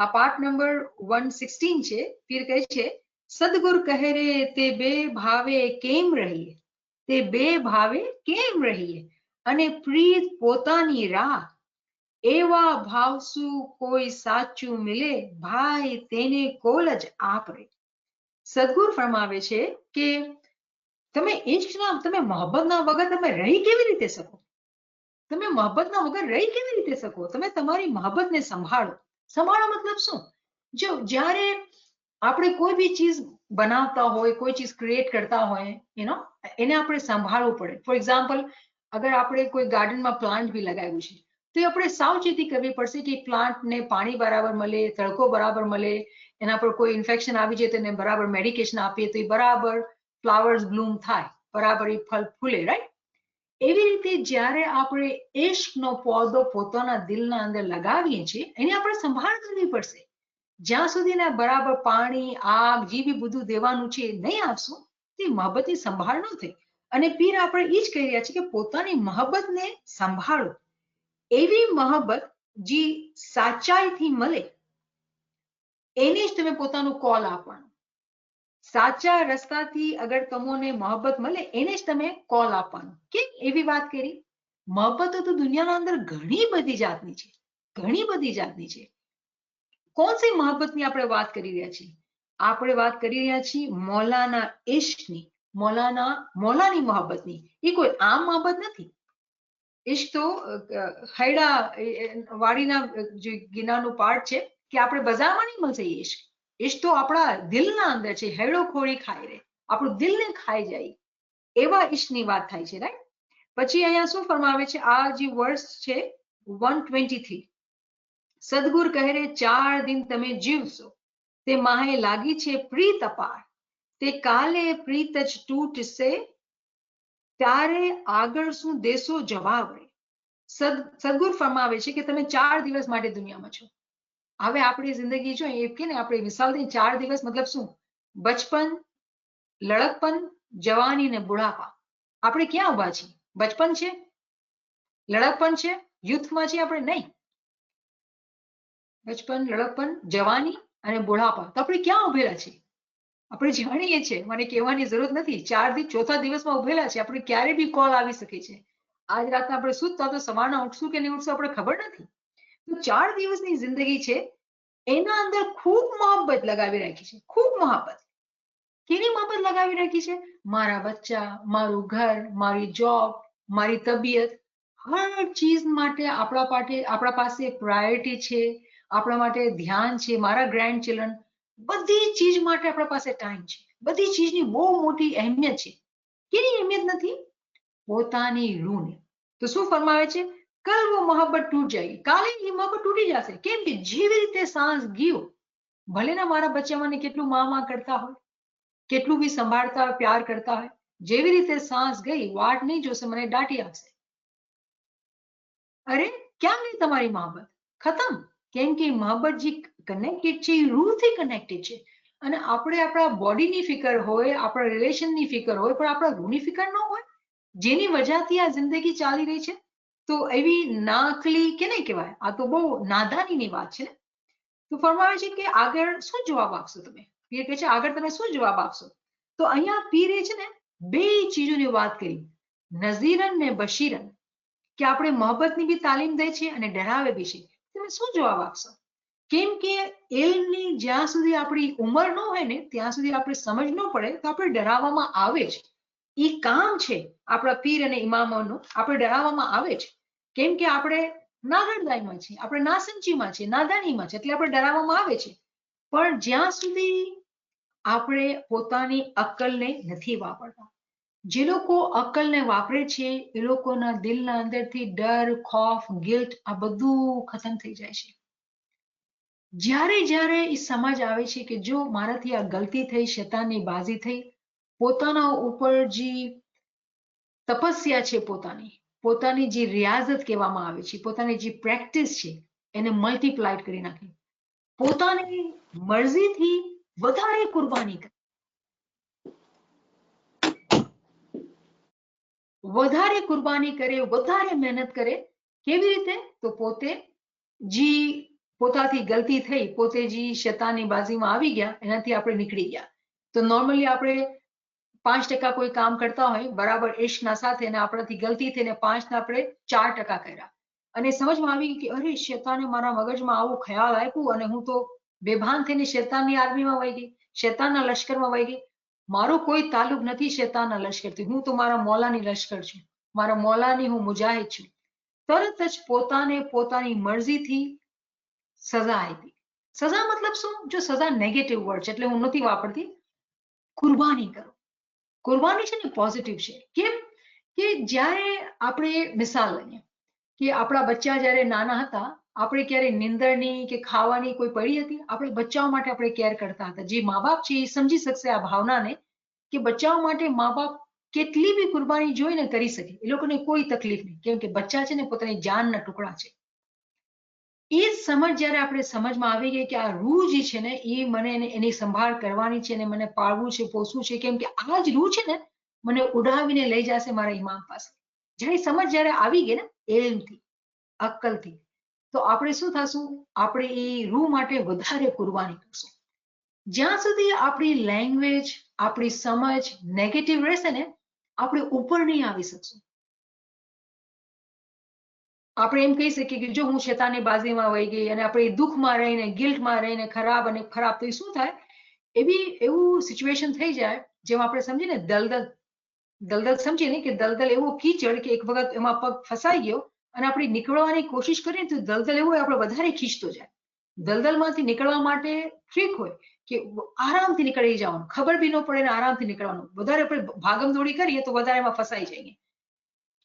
આ પાઠ નંબર 116 છે. પીર કહે છે સદગુર કહે રે તે બે ભાવે કેમ રહીએ, તે બે ભાવે કેમ રહીએ, અને પ્રીત પોતાની રાહ, એવા ભાવસુ કોઈ સાચું મિલે, ભાઈ તેને કોલ જ આપરે. સદગુર ફરમાવે છે કે તમે ઇશ્કના, તમે મોહબ્બતના વગર તમે રહી કેવી રીતે શકો? તમે મોહબ્બતના વગર રહી કેવી રીતે શકો? તમે તમારી મોહબ્બતને સંભાળો. સંભાળો મતલબ શું? જો જ્યારે આપણે કોઈ બી ચીજ બનાવતા હોય, કોઈ ચીજ ક્રિએટ કરતા હોય, એને આપણે સંભાળવું પડે. ફોર એક્ઝામ્પલ, અગર આપણે કોઈ ગાર્ડનમાં પ્લાન્ટ બી લગાવ્યું છે તો આપણે સાવચેતી કરવી પડશે કે પ્લાન્ટને પાણી બરાબર મળે, તડકો બરાબર મળે, એના પર કોઈ ઇન્ફેક્શન આવી જાય તો એને બરાબર મેડિકેશન આપીએ તો એ બરાબર ફ્લાવર્સ બ્લૂમ થાય, બરાબર એ ફળ ફૂલે, રાઈટ? એવી રીતે જ્યારે આપણે ઇશ્કનો પૌધો પોતાના દિલના અંદર લગાવીએ છીએ એને આપણે સંભાળ કરવી પડશે. જ્યાં સુધી ને બરાબર પાણી, આગ જે બી બધું દેવાનું છે નહીં આપશું તે મોહબ્બતની સંભાળ ન થઈ. અને પીર આપણે એ જ કહી રહ્યા છે કે પોતાની મોહબ્બતને સંભાળો. એવી મોહબ્બત જે સાચાઈથી મળે એને જ તમે પોતાનું કોલ આપવાનું. સાચા રસ્તાથી અગર તમને મોહબ્બત મળે એને જ તમે કોલ આપવાનું. કેમ એવી વાત કરી? મોહબ્બત તો દુનિયાના અંદર ઘણી બધી જાતની છે, ઘણી બધી જાતની છે. કોણ સી મોહબ્બતની આપણે વાત કરી રહ્યા છીએ? આપણે વાત કરી રહ્યા છીએ મૌલાના ઇશ્કની, મૌલાની મોહબ્બતની. એ કોઈ આમ મોહબ્બત નથી. ઇશ્ક તો હૈડા વાડીના જે ગિનાનું પાઠ છે કે આપણે બજારમાં નહીં મળશે ઇશ્ક. ઇશ્ક તો આપણા દિલના અંદર છે, હેડો ખોરી ખાઈ રે, આપણું દિલને ખાઈ જાય એવા ઇશ્કની વાત થાય છે, રાઈટ? પછી અહીંયા શું ફરમાવે છે? આ જે વર્સ છે 123, સદગુર કહે રે 4 દિન તમે જીવશો, તે માહે લાગી છે પ્રીત અપાર, તે કાલે પ્રીત જ તૂટશે, ત્યારે આગળ શું દેશો જવાબ રે. સદગુર ફરમાવે છે કે તમે 4 દિવસ માટે દુનિયામાં છો. હવે આપણી જિંદગી જો એ કે ને આપણે મિસાલ દઈએ 4 દિવસ મતલબ શું? બચપન, લડકપન, જવાની ને બુઢાપા. આપણે ક્યાં ઉભા છીએ? બચપન છે, લડકપન છે, યુથમાં છીએ આપણે? નહીં. બચપન, લડકપન, જવાની અને બુઢાપા. તો આપણે ક્યાં ઉભેલા છીએ? આપણે જાણીએ છીએ, મને કહેવાની જરૂર નથી. 4 થી ચોથા દિવસમાં ઉભેલા છે. આપણે ક્યારે બી કોલ આવી શકે છે. આજ રાતના આપણે સૂતા તો સવારના ઉઠશું કે નહીં ઉઠશું આપણે ખબર નથી. તો 4 દિવસની જિંદગી છે, એના અંદર ખૂબ મોહબ્બત લગાવી રાખી છે. ખૂબ મોહબ્બત. કેની મોહબ્બત લગાવી રાખી છે? મારા બચ્ચા, મારું ઘર, મારી જોબ, મારી તબિયત, હર ચીજ માટે આપણા પાસે પ્રાયોરિટી છે. આપણા માટે ધ્યાન છે. મારા ગ્રેન્ડ ચિલ્ડ્રન, બધી ચીજ માટે આપણા પાસે ટાઈમ છે. બધી ચીજની બહુ મોટી અહેમિયત છે. કેની અહેમિયત નથી? પોતાની રૂહને. તો શું ફરમાવે છે? કલ વો મોહબ્બત તૂટ જાયગી. કાલે એ મોહબ્બત તૂટી જશે. કેમ કે જેવી રીતે સાંસ ગયો, ભલે ના મારા બચ્ચા મને કેટલું મા કરતા હોય, કેટલું બી સંભાળતા હોય, પ્યાર કરતા હોય, જેવી રીતે સાંસ ગઈ, વાટ નહીં જોશે, મને દાટી આપશે. અરે ક્યાં ગઈ તમારી મોહબ્બત? ખતમ. કેમ કે મોહબ્બત જે કનેક્ટેડ છે એ રૂહથી કનેક્ટેડ છે. અને આપણે આપણા બોડીની ફિકર હોય, આપણા રિલેશનની ફિકર હોય, પણ આપણા રૂહની ફિકર ન હોય, જેની વજહથી આ જિંદગી ચાલી રહી છે, તો એવી નાકલી કે નહીં કહેવાય, આ તો બહુ નાદાનીની વાત છે. તો ફરમાવે છે કે આગળ શું જવાબ આપશો તમે? પીર કહે છે આગળ તમે શું જવાબ આપશો? તો અહીંયા પીરે છે ને બે ચીજોની વાત કરી, નઝીરન ને બશીરન, કે આપણે મોહબ્બતની બી તાલીમ દે છે અને ડરાવે બી છે. તમે શું જવાબ આપશો? કેમ કે એલની જ્યાં સુધી આપણી ઉંમર ન હોય ને ત્યાં સુધી આપણે સમજ ન પડે તો આપણે ડરાવવામાં આવે જ. એ કામ છે આપણા પીર અને ઇમામોનું, આપણે ડરાવવામાં આવે જ. કેમ કે આપણે નાગરદાઈમાં છીએ, આપણે નાસંચીમાં છીએ, નાદાનીમાં છે, એટલે આપણે ડરાવવામાં આવે છે. પણ જ્યાં સુધી આપણે પોતાની અક્કલને નથી વાપરતા, જે લોકો અક્કલને વાપરે છે એ લોકોના દિલના અંદરથી ડર, ખોફ, ગિલ્ટ આ બધું ખતમ થઈ જાય છે. જ્યારે એ સમજ આવે છે કે જો મારાથી આ ગલતી થઈ, શૈતાનની બાજી થઈ, પોતાના ઉપર જે તપસ્યા છે, પોતાની જે રિયાઝત કહેવામાં આવે છે, પોતાની જે પ્રેક્ટિસ છે, એને મલ્ટીપ્લાય કરી નાખી, પોતાની મરજીથી વધારે કુરબાની કરે, વધારે મહેનત કરે. કેવી રીતે? તો પોતે જે પોતાથી ગલતી થઈ, પોતે જે શૈતાનની બાજીમાં આવી ગયા, એનાથી આપણે નીકળી ગયા. તો નોર્મલી આપણે 5% કોઈ કામ કરતા હોય બરાબર ઇશ્કના સાથે, અને આપણાથી ગલતી થઈને 5 આપણે 4% કર્યા, અને સમજમાં આવી કે અરે શૈતાને મારા મગજમાં આવો ખ્યાલ આપ્યું અને હું તો બેભાન થઈને શૈતાનની આર્મીમાં વહી ગઈ, શૈતાનના લશ્કરમાં વહી ગઈ. મારો કોઈ તાલ્લુક નથી શૈતાનના લશ્કરથી, હું તો મારા મોલાની લશ્કર છું, મારા મોલાની હું મુજાહિદ છું. તરત જ પોતાને પોતાની મરજીથી સજા આપી. સજા મતલબ શું? જો સજા નેગેટિવ વર્ડ છે એટલે હું નથી વાપરતી. કુરબાની કરો. કુરબાની છે ને પોઝિટિવ છે. કેમ કે જ્યારે આપણે મિસાલ લઈએ કે આપણા બચ્ચા જ્યારે નાના હતા, આપણે ક્યારે નીંદરની કે ખાવાની કોઈ પડી હતી? આપણે બચ્ચાઓ માટે આપણે કેર કરતા હતા. જે મા બાપ છે એ સમજી શકશે આ ભાવનાને, કે બચ્ચાઓ માટે મા બાપ કેટલી બી કુરબાની જોઈને કરી શકે, એ લોકોને કોઈ તકલીફ નહીં, કેમ કે બચ્ચા છે ને પોતાની જાનના ટુકડા છે. એ જ સમજ જ્યારે આપણે સમજમાં આવી ગઈ કે આ રૂહ જે છે ને એ મને એની સંભાળ કરવાની છે, અને મને પાળવું છે, પોષવું છે, કેમ કે આ જ રૂહ છે ને મને ઉડાવીને લઈ જશે મારા ઇમામ પાસે. જ્યારે આવી ગઈ ને એલમથી, અક્કલથી, તો આપણે શું થશું? આપણે એ રૂહ માટે વધારે કુરબાની કરશું. જ્યાં સુધી આપણી લેંગ્વેજ, આપણી સમજ નેગેટિવ રહેશે ને, આપણે ઉપર નહીં આવી શકશું. આપણે એમ કહી શકીએ કે જો હું શૈતાનની બાજીમાં વહી ગઈ, અને આપણે દુઃખમાં રહીને, ગિલ્ટમાં રહીને ખરાબ તો એ શું થાય? એવું સિચ્યુએશન થઈ જાય, જેમ આપણે સમજીએ ને દલદલ સમજીએ ને, કે દલદલ એવો કીચડ કે એક વખત એમાં પગ ફસાઈ ગયો અને આપણે નીકળવાની કોશિશ કરીએ તો દલદલ એવું હોય આપણે વધારે ખીચતો જાય. દલદલમાંથી નીકળવા માટે ટ્રીક હોય કે આરામથી નીકળી જવાનું, ખબર બી ન પડે ને આરામથી નીકળવાનું. વધારે આપણે ભાગમ દોડી કરીએ તો વધારે એમાં ફસાઈ જઈએ.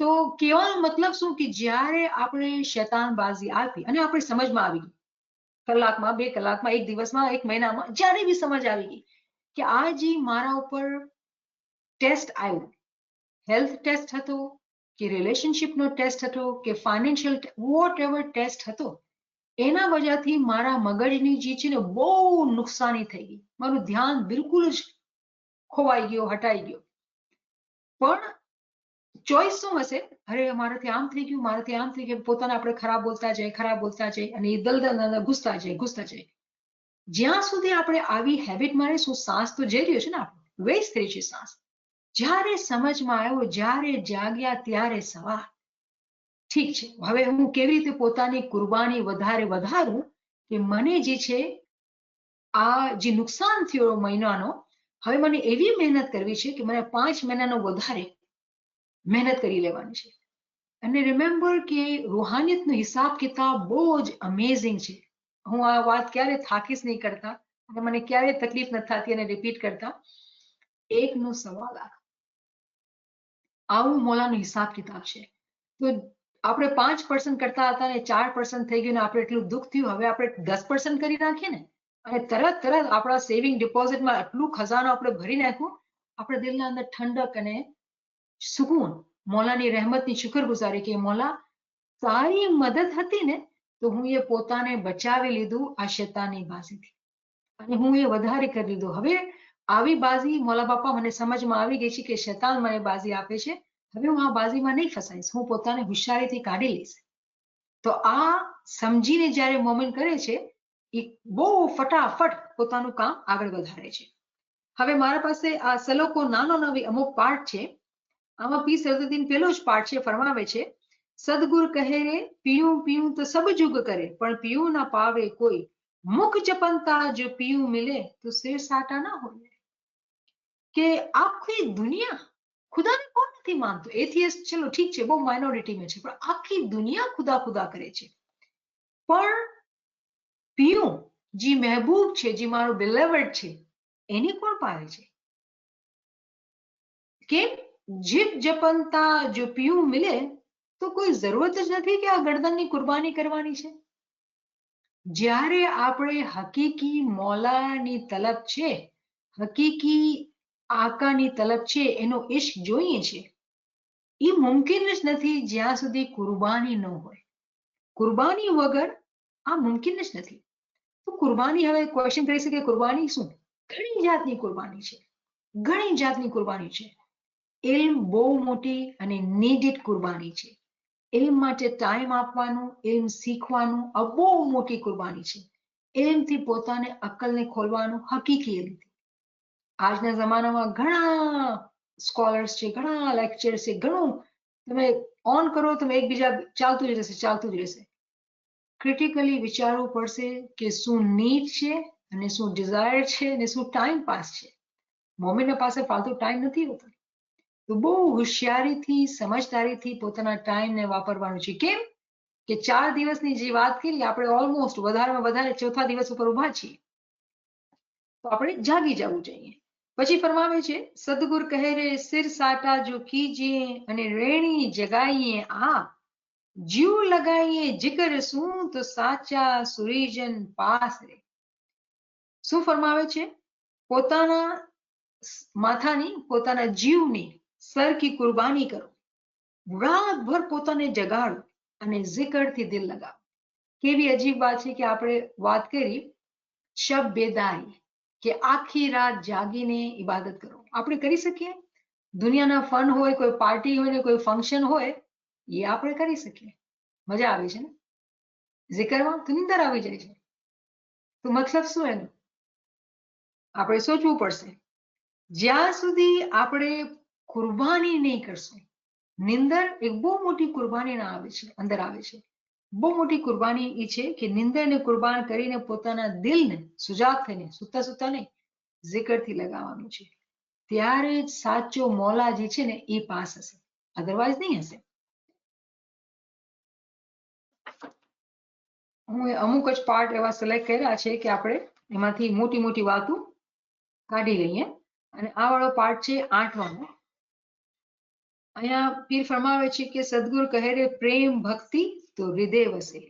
તો કહેવાનો મતલબ શું? કે જ્યારે આપણે શૈતાનબાજી આપી અને આપણે સમજમાં આવી ગઈ, કલાકમાં, 2 કલાકમાં, 1 દિવસમાં, 1 મહિનામાં, જ્યારે બી સમજ આવી ગઈ કે આ જે મારા ઉપર ટેસ્ટ આવ્યો, હેલ્થ ટેસ્ટ હતો કે રિલેશનશિપનો ટેસ્ટ હતો કે ફાઇનાન્શિયલ વોટ એવર ટેસ્ટ હતો, એના વજહથી મારા મગજની જે છે ને બહુ નુકસાની થઈ ગઈ, મારું ધ્યાન બિલકુલ જ ખોવાઈ ગયો, હટાઈ ગયો. પણ ચોઈસ શું હશે? અરે મારાથી આમ થઈ ગયું, મારાથી આમ થઈ ગયું, પોતાને આપણે ખરાબ બોલતા જાય અને એ દલદલ ઘૂસતા જાય. જ્યાં સુધી આપણે આવી હેબિટમાં રહીશું, શ્વાસ તો જઈ રહ્યો છે ને, આપણો વેસ્ટ થઈ છે શ્વાસ. જ્યારે સમજમાં આવ્યો, જ્યારે જાગ્યા ત્યારે સવાર. ઠીક છે, હવે હું કેવી રીતે પોતાની કુરબાની વધારું કે મને જે છે આ જે નુકસાન થયો મહિનાનો, હવે મને એવી મહેનત કરવી છે કે મને 5 મહિનાનો વધારે મહેનત કરી લેવાની છે. અને રિમેમ્બર કે રૂહાનિયતનો હિસાબ કિતાબ બહુ જ અમેઝિંગ છે. હું આ વાત ક્યારે થાકીશ નહીં કરતા અને મને ક્યારે તકલીફ નથી થતી અને રિપીટ કરતા. 1.25 આવું મોલાનો હિસાબ કિતાબ છે. તો આપણે 5% કરતા હતા ને 4% થઈ ગયું ને આપણે એટલું દુઃખ થયું, હવે આપણે 10% કરી નાખીએ ને અને તરત આપણા સેવિંગ ડિપોઝિટમાં આટલું ખજાનો આપણે ભરી નાખ્યું, આપણા દિલના અંદર ઠંડક અને સુકૂન, મોલાની રહેમતની શુક્રગુજારી કે મોલા તારી મદદ હતી ને તો હું એ પોતાને બચાવી લીધું આ શૈતાનની બાજીથી અને હું એ વધારે કરી લીધું. હવે આવી બાજી મોલા બાપા મને સમજમાં આવી ગઈ છે કે શૈતાન મને બાજી આપે છે, હવે હું આ બાજીમાં નહીં ફસાઈશ, હું પોતાને હોશિયારીથી કાઢી લઈશ. તો આ સમજીને જ્યારે મોમેન્ટ કરે છે એ બહુ ફટાફટ પોતાનું કામ આગળ વધારે છે. હવે મારા પાસે આ સલોકો નાનો અમુક પાઠ છે. આમાં પી સરદુદ્દીન પેલો જ પાઠ છે, ફરમાવે છે, સદગુરુ કહે રે પીયું પીયું તો સબ જુગ કરે, પણ પીયું ના પાવે કોઈ, મુખ જપનતા જો પીયું મિલે તો સિર સાટા ના હોય. કે આખી દુનિયા ખુદાને કોણ નથી માનતું? એથિયસ્ટ ચલો ઠીક છે, બહુ માઇનોરિટીમાં છે, પણ આખી દુનિયા ખુદા કરે છે, પણ પીયું જે મહેબૂબ છે, જે મારું બિલેવડ છે, એને કોણ પાવે છે? કેમ? જીભ જપનતા જો પીયું મિલે તો કોઈ જરૂરત જ નથી કે આ ગરદનની કુરબાની કરવાની છે. જ્યારે આપણે હકીકી મોલાની તલબ છે, હકીકી આકાની તલબ છે, એનો ઇશ્ક જોઈએ છે, એ મુમકિન જ નથી જ્યાં સુધી કુરબાની ન હોય. કુરબાની વગર આ મુમકિન જ નથી. તો કુરબાની, હવે ક્વેશ્ચન કરી શકે કુરબાની શું? ઘણી જાતની કુરબાની છે, ઘણી જાતની કુરબાની છે. ઇલ્મ બહુ મોટી અને નીડેડ કુરબાની છે. ઇલ્મ માટે ટાઈમ આપવાનું, ઇલ્મ શીખવાનું આ બહુ મોટી કુરબાની છે. ઇલ્મથી પોતાને અક્કલને ખોલવાનું, હકીકી ઇલ્મથી. આજના જમાનામાં ઘણા સ્કોલર્સ છે, ઘણા લેક્ચર્સ છે, ઘણું તમે ઓન કરો તમે એકબીજા ચાલતું જ રહેશે. ક્રિટિકલી વિચારવું પડશે કે શું નીડ છે અને શું ડિઝાયર છે અને શું ટાઈમ પાસ છે. મોમિનના પાસે ફાલતુ ટાઈમ નથી હોતો. તો બહુ હોશિયારીથી, સમજદારીથી પોતાના ટાઈમને વાપરવાનું છે. કેમ કે 4 દિવસની જે વાત કરી, આપણે ઓલમોસ્ટ વધારેમાં વધારે ચોથા દિવસ ઉપર ઉભા છીએ, તો આપણે જાગી જવું જોઈએ. પછી ફરમાવે છે, સદગુર કહે રે સિર સાટા જો કીજીએ અને રેણી જગાઈએ આ, જીવ લગાઈએ જિકર શું તો સાચા સુરીજન પાસ રે. શું ફરમાવે છે? પોતાના માથાની, પોતાના જીવની સર કી કુરબાની કરો, રાતભર પોતાને જગાડો અને જિકરથી દિલ લગાવો. કેવી અજીબ વાત છે કે આપણે વાત કરી શબ બેદારી કે આખી રાત જાગીને ઇબાદત કરો. આપણે કરી શકીએ? દુનિયાના ફન હોય, કોઈ પાર્ટી હોય ને કોઈ ફંક્શન હોય, એ આપણે કરી શકીએ, મજા આવે છે ને જિકરમાં, તો નીંદર આવી જાય છે. તો મતલબ શું એનો? આપણે સોચવું પડશે. જ્યાં સુધી આપણે કુરબાની નહીં કરશું, નિંદર એક બહુ મોટી કુરબાની અંદર આવે છે. બહુ મોટી કુરબાની એ છે કે નિંદરને કુરબાન કરીને પોતાના દિલને સુજાગ થઈને, સુતા નહીં, જિકરથી લગાવવાનું છે. ત્યારે જ સાચો મોલા જે છે ને એ પાસ હશે, અધરવાઇઝ નહીં હશે. હું અમુક જ પાર્ટ એવા સિલેક્ટ કર્યા છે કે આપણે એમાંથી મોટી મોટી વાતો કાઢી લઈએ. અને આ વાળો પાર્ટ છે 8વાનો. અહીંયા પીર ફરમાવે છે કે સદગુરુ કહે રે પ્રેમ ભક્તિ તો હૃદય વસે,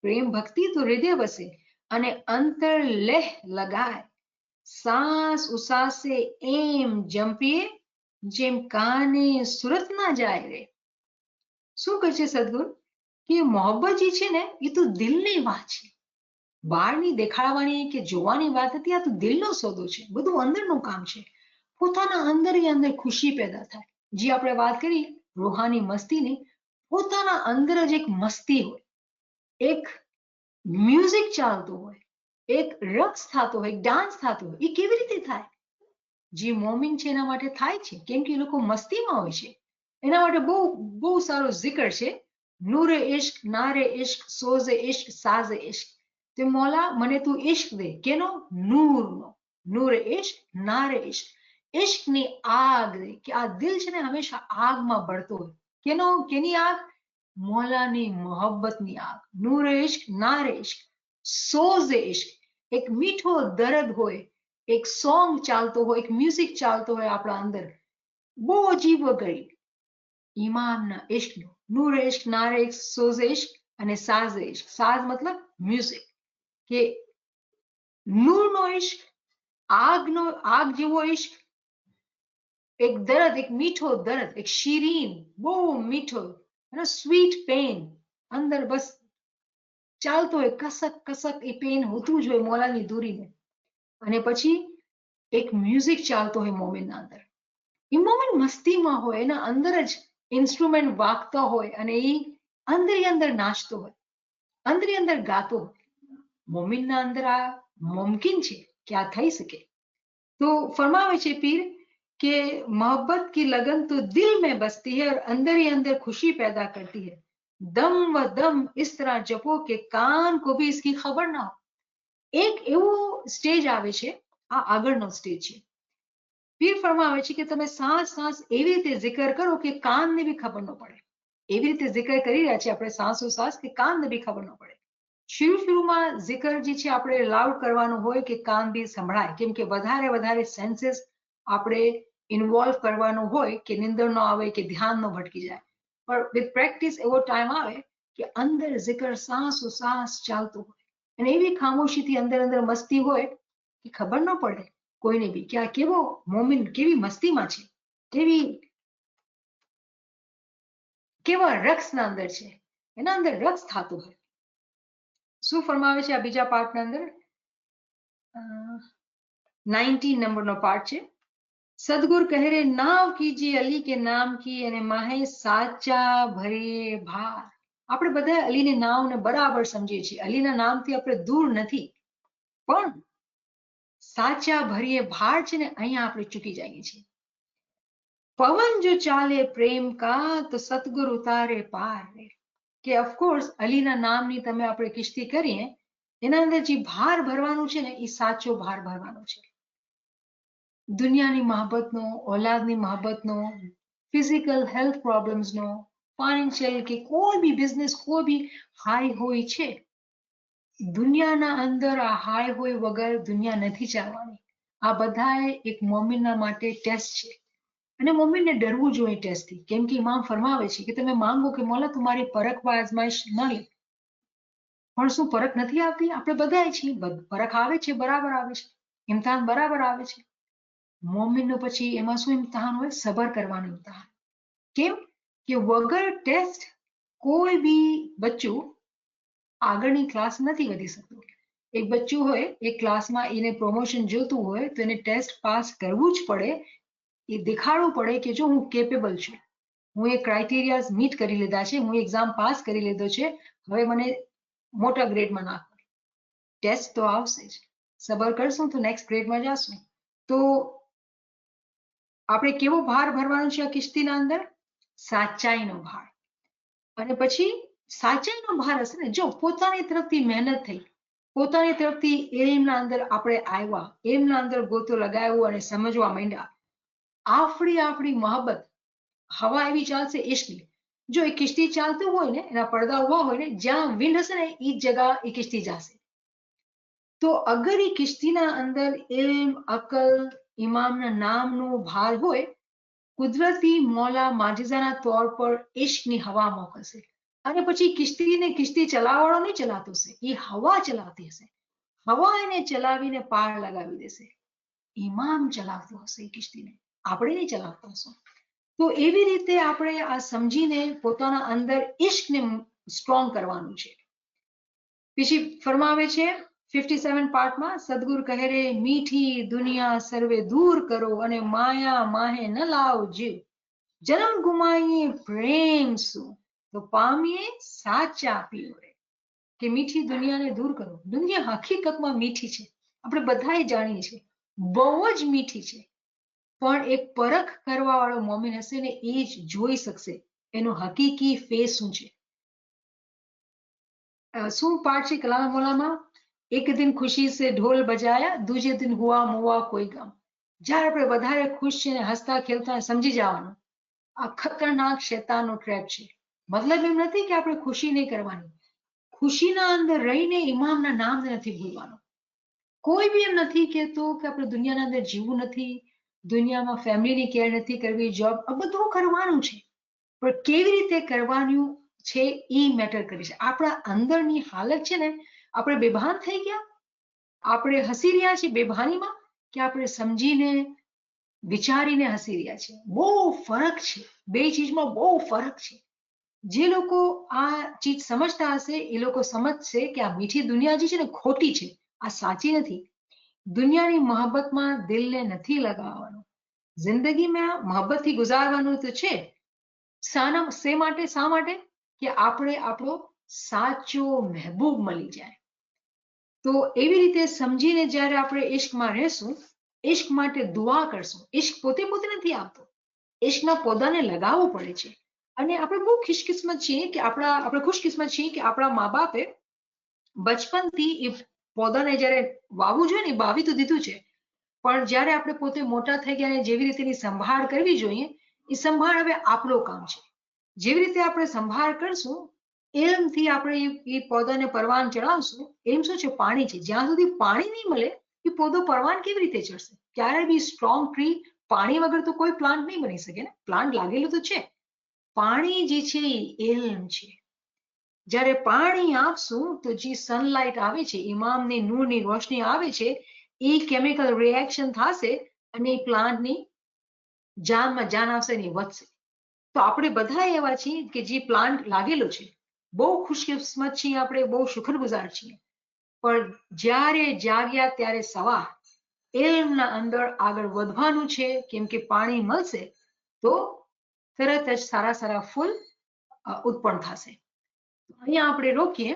પ્રેમ ભક્તિ તો હૃદય વસે અને અંતર લેહ લગાય, સાસ ઉસાસે એમ જંપીએ જેમ કાને સુરત ના જાય રે. શું કહે છે સદગુરુ? કે મોહબ્બત જે છે ને એ તો દિલની વાત છે, બહારની દેખાડવાની કે જોવાની વાત નથી, આ તો દિલનો સોદો છે, બધું અંદરનું કામ છે. પોતાના અંદર ખુશી પેદા થાય. જે આપણે વાત કરી રૂહાની મસ્તીની, પોતાના અંદર જ એક મસ્તી હોય, એક મ્યુઝિક ચાલતું હોય, એક રક્સ થતો હોય, ડાન્સ થતો હોય. એ કેવી રીતે થાય? જે મોમિન છે એના માટે થાય છે, કેમ કે એ લોકો મસ્તીમાં હોય છે. એના માટે બહુ બહુ સારો zikr છે, નૂરે ઇશ્ક, નારે ઇશ્ક, સોઝે ઇશ્ક, સાઝે ઇશ્ક. તે મોલા મને તું ઇશ્ક દે, કેનો? નૂરનો. નૂરે ઇશ્ક, નારે ઇશ્ક. ઇશ્કની આગ દે, કે આ દિલ છે ને હંમેશા આગમાં બળતો હોય. કેની આગ? મોલાની મોહબ્બતની આગ. નૂરે ઇશ્ક, નારે ઇશ્ક, સોઝે ઇશ્ક. એક મીઠો દર્દ હોય, એક સોંગ ચાલતો હોય, એક મ્યુઝિક ચાલતો હોય આપણા અંદર, બહુ અજીબો ગરીબ. ઇમામના ઇશ્કનો. નૂરે ઇશ્ક, નારે ઇશ્ક, સોઝે ઇશ્ક અને સાઝે ઇશ્ક. સાઝ મતલબ મ્યુઝિક. કે નૂરનો ઇશ્ક, આગ જેવો ઇશ્ક, એક દર્દ, એક મીઠો દર્દ, એક શીરીન, બહુ મીઠો, સ્વીટ પેન અંદર બસ ચાલતો હોય, કસક કસક એ પેન હોતું જ હોય મોલાની દૂરીને. અને પછી એક મ્યુઝિક ચાલતો હોય મોમિનના અંદર. એ મોમિન મસ્તીમાં હોય, એના અંદર જ ઇન્સ્ટ્રુમેન્ટ વાગતા હોય અને એ અંદર નાચતો હોય, અંદર ગાતો હોય. મોમિનના અંદર આ મુમકિન છે કે આ થઈ શકે. તો ફરમાવે છે પીર કે मोहब्बत की लगन तो दिल में बसती है और अंदर ही अंदर खुशी पैदा करती है. दम व दम इस तरह जपो કે કાન को भी इसकी खबर ना हो. એક એવો સ્ટેજ આવે છે, આ આગળનો સ્ટેજ છે. પીર ફરમાવે છે કે તમે સાંસ એવી રીતે zikr કરો કે કાનને બી ખબર ન પડે. એવી રીતે zikr કરી રહ્યા છીએ આપણે સાંસ કે કાનને બી ખબર ન પડે. શરૂમાં zikr જે છે આપણે લાઉડ કરવાનું હોય કે કાન બી સંભળાય, કેમ કે વધારે સેન્સીસ આપણે ઇન્વોલ્વ કરવાનું હોય કે નિંદર ન આવે કે ધ્યાન ન ભટકી જાય. પણ વિથ પ્રેક્ટિસ એવો ટાઈમ આવે કે અંદર zikr સાંસ ચાલતું હોય અને એવી ખામોશીથી અંદર મસ્તી હોય કે ખબર ન પડે કોઈને બી કે આ કેવો મોમિન કેવી મસ્તીમાં છે, કેવા રક્સના અંદર છે, એના અંદર રક્સ થતું હોય. શું ફરમાવે છે આ બીજા પાર્ટના અંદર? 19 નંબરનો પાર્ટ છે. સદગુર કહે રે નાવ કીજીએ અલી કે નામ કી અને માહે સાચા ભરે ભાર. આપણે બધા અલીની નામને બરાબર સમજીએ છીએ, અલીના નામથી આપણે દૂર નથી, પણ સાચા ભરીએ ભાર છે ને અહીંયા આપણે ચૂકી જઈએ છીએ. પવન જો ચાલે પ્રેમ કા તો સતગુર ઉતારે પાર. કે ઓફકોર્સ અલીના નામની તમે આપણે કિશ્તી કરીએ, એના અંદર જે ભાર ભરવાનું છે ને એ સાચો ભાર ભરવાનો છે. દુનિયાની મહાબતનો, ઓલાદની મહાબતનો, ફિઝિકલ હેલ્થ પ્રોબ્લેમ્સનો, ફાઇનાન્શિયલ કે કોઈ બી બિઝનેસ, કોઈ બી હાઈ હોય છે, દુનિયાના અંદર આ હાઈ હોય વગર દુનિયા નથી ચાલવાની. આ બધાએ એક મોમિનના માટે ટેસ્ટ છે અને મોમિનને ડરવું જોઈએ ટેસ્ટથી, કેમ કે ઇમામ ફરમાવે છે કે તમે માંગો કે મોલા તમારી પરખ વા અજમાઈશ ન લે, પણ શું પરખ નથી આવતી? આપણે બધાએ છીએ, પરખ આવે છે, બરાબર આવે છે, ઇમ્તિહાન બરાબર આવે છે. મોમિનનો પછી એમાં શું ઇમ્તિહાન હોય? સબર કરવાનું ઇમ્તિહાન. કેમ કે વગર ટેસ્ટ કોઈ બી બચ્ચું આગળની ક્લાસ નથી વધી શકતું. એક બચ્ચું હોય એક ક્લાસમાં, એને પ્રમોશન જોતું હોય તો એને ટેસ્ટ પાસ કરવું જ પડે, એ દેખાડવું પડે કે જો હું કેપેબલ છું, હું એ ક્રાઇટેરિયાઝ મીટ કરી લીધા છે, હું એક્ઝામ પાસ કરી લીધો છે, હવે મને મોટા ગ્રેડમાં નાખો. ટેસ્ટ તો આવશે જ, સબર કરશું તો નેક્સ્ટ ગ્રેડમાં જશું. તો આપણે કેવો ભાર ભરવાનો છે આ કિશ્તીના અંદર? સાચાઈનો ભાર. અને પછી સાચાઈનો ભાર હશે ને, જો પોતાની તરફથી મહેનત થઈ, પોતાની તરફથી એમના અંદર આપણે આવ્યા, એમના અંદર ગોતો લગાવ્યો અને સમજવા માંડ્યા, આપણી મોહબ્બત હવા એવી ચાલશે ઇશ્કની. જો એ કિશ્તી ચાલતું હોય ને, એના પડદા ઉભા હોય ને, જ્યાં વિન્ડ હશે ને એ જગા એ કિશ્તી જશે. તો અગર એ કિશ્તીના અંદર ઇલ્મ, અકલ, ઇમામના નામનો ભાર હોય, કુદરતી મોલા માજીઝાના તौर પર ઇશ્કની હવા મોકલશે અને પછી કિશ્તી ચલાવવાળો નહીં ચલાતો હશે, એ હવા ચલાવતી હશે. હવા એને ચલાવીને પાર લગાવી દેશે. ઇમામ ચલાવતો હશે એ કિશ્તીને, આપણે નહીં ચલાવતા હશું. તો એવી રીતે આપણે આ સમજીને પોતાના અંદર ઇશ્કને સ્ટ્રોંગ કરવાનું છે. પછી ફરમાવે છે 57 પાર્ટમાં સદગુરુ કહે રે મીઠી દુનિયા સર્વે દૂર કરો અને માયા માહે ન લાવજો. જન્મ ગુમાઈએ પ્રેમ શું તો પામીએ સાચા પીવરે. કે મીઠી દુનિયાને દૂર કરો. દુનિયા હકીકતમાં મીઠી છે, આપણે બધાએ જાણીએ છીએ, બહુ જ મીઠી છે. પણ એક પરખ કરવા વાળો મોમિન હશે ને એ જ જોઈ શકશે એનો હકીકી ફેસ શું છે. શું પાઠ છે કલામ મોલામાં? એક દિન ખુશી સે ઢોલ બજાયા દૂજે દિન હુઆ મુઆ કોઈ ગમ. જ્યારે આપણે વધારે ખુશ છે ને હસતા ખેલતા સમજી જવાનું આ ખતરનાક શેતાનનો ટ્રેપ છે. મતલબ એમ નથી કે આપણે ખુશી નહીં કરવાની, ખુશીના અંદર રહીને ઇમામના નામને નથી ભૂલવાનું. કોઈ બી એમ નથી કહેતો કે આપણે દુનિયાના અંદર જીવવું નથી, દુનિયામાં ફેમિલીની કેર નથી કરવી, જોબ આ બધું કરવાનું છે, પણ કેવી રીતે કરવાનું છે એ મેટર કરે છે. આપણા અંદરની હાલત છે ને, આપણે બેભાન થઈ ગયા, આપણે હસી રહ્યા છીએ બેભાનીમાં, કે આપણે સમજીને વિચારીને હસી રહ્યા છીએ. બહુ ફરક છે, બે ચીજમાં બહુ ફરક છે. જે લોકો આ ચીજ સમજતા હશે એ લોકો સમજશે કે આ મીઠી દુનિયા જે છે ને ખોટી છે, આ સાચી નથી. દુનિયાની મોહબ્બતમાં દિલને નથી લગાવવાનું, જિંદગીમાં મોહબ્બતથી ગુજારવાનું તો છે. શા માટે કે આપણે આપણો સાચો મહેબૂબ મળી જાય. તો એવી રીતે સમજીને જ્યારે આપણે ઇશ્કમાં રહેશું, ઇશ્ક માટે દુઆ કરશું. ઇશ્ક પોતે નથી આવતો, ઇશ્કના પૌધાને લગાવવું પડે છે. અને આપણે બહુ ખુશકિસ્મત છીએ કે આપણા મા બાપે બચપનથી એ પૌધાને જ્યારે વાવવું જોઈએ ને વાવી તો દીધું છે, પણ જ્યારે આપણે પોતે મોટા થઈ ગયા અને જેવી રીતે એની સંભાળ કરવી જોઈએ એ સંભાળ હવે આપણું કામ છે. જેવી રીતે આપણે સંભાળ કરશું, એમથી આપણે એ પૌધાને પરવાન ચડાવશું. એમ શું છે? પાણી છે. જ્યાં સુધી પાણી નહીં મળે એ પૌધો પરવાન કેવી રીતે ચડશે? ક્યારે બી સ્ટ્રોંગ ટ્રી પાણી વગર તો કોઈ પ્લાન્ટ નહીં બની શકે ને. પ્લાન્ટ લાગેલું તો છે. પાણી જે છે એ એલમ છે. જ્યારે પાણી આપશું તો જે સનલાઇટ આવે છે, ઇમામની નૂરની રોશની આવે છે, એ કેમિકલ રિએક્શન થશે અને એ પ્લાન્ટની જાનમાં જાન આવશે ને વધશે. તો આપણે બધા એવા છીએ કે જે પ્લાન્ટ લાગેલો છે. બહુ ખુશકિસ્મત છીએ આપણે, બહુ શુક્રગુજાર છીએ. પણ જ્યારે જાગ્યા ત્યારે સવાર, એલમના અંદર આગળ વધવાનું છે, કેમ કે પાણી મળશે તો તરત જ સારા ફૂલ ઉત્પન્ન થશે. અહીંયા આપણે રોકીએ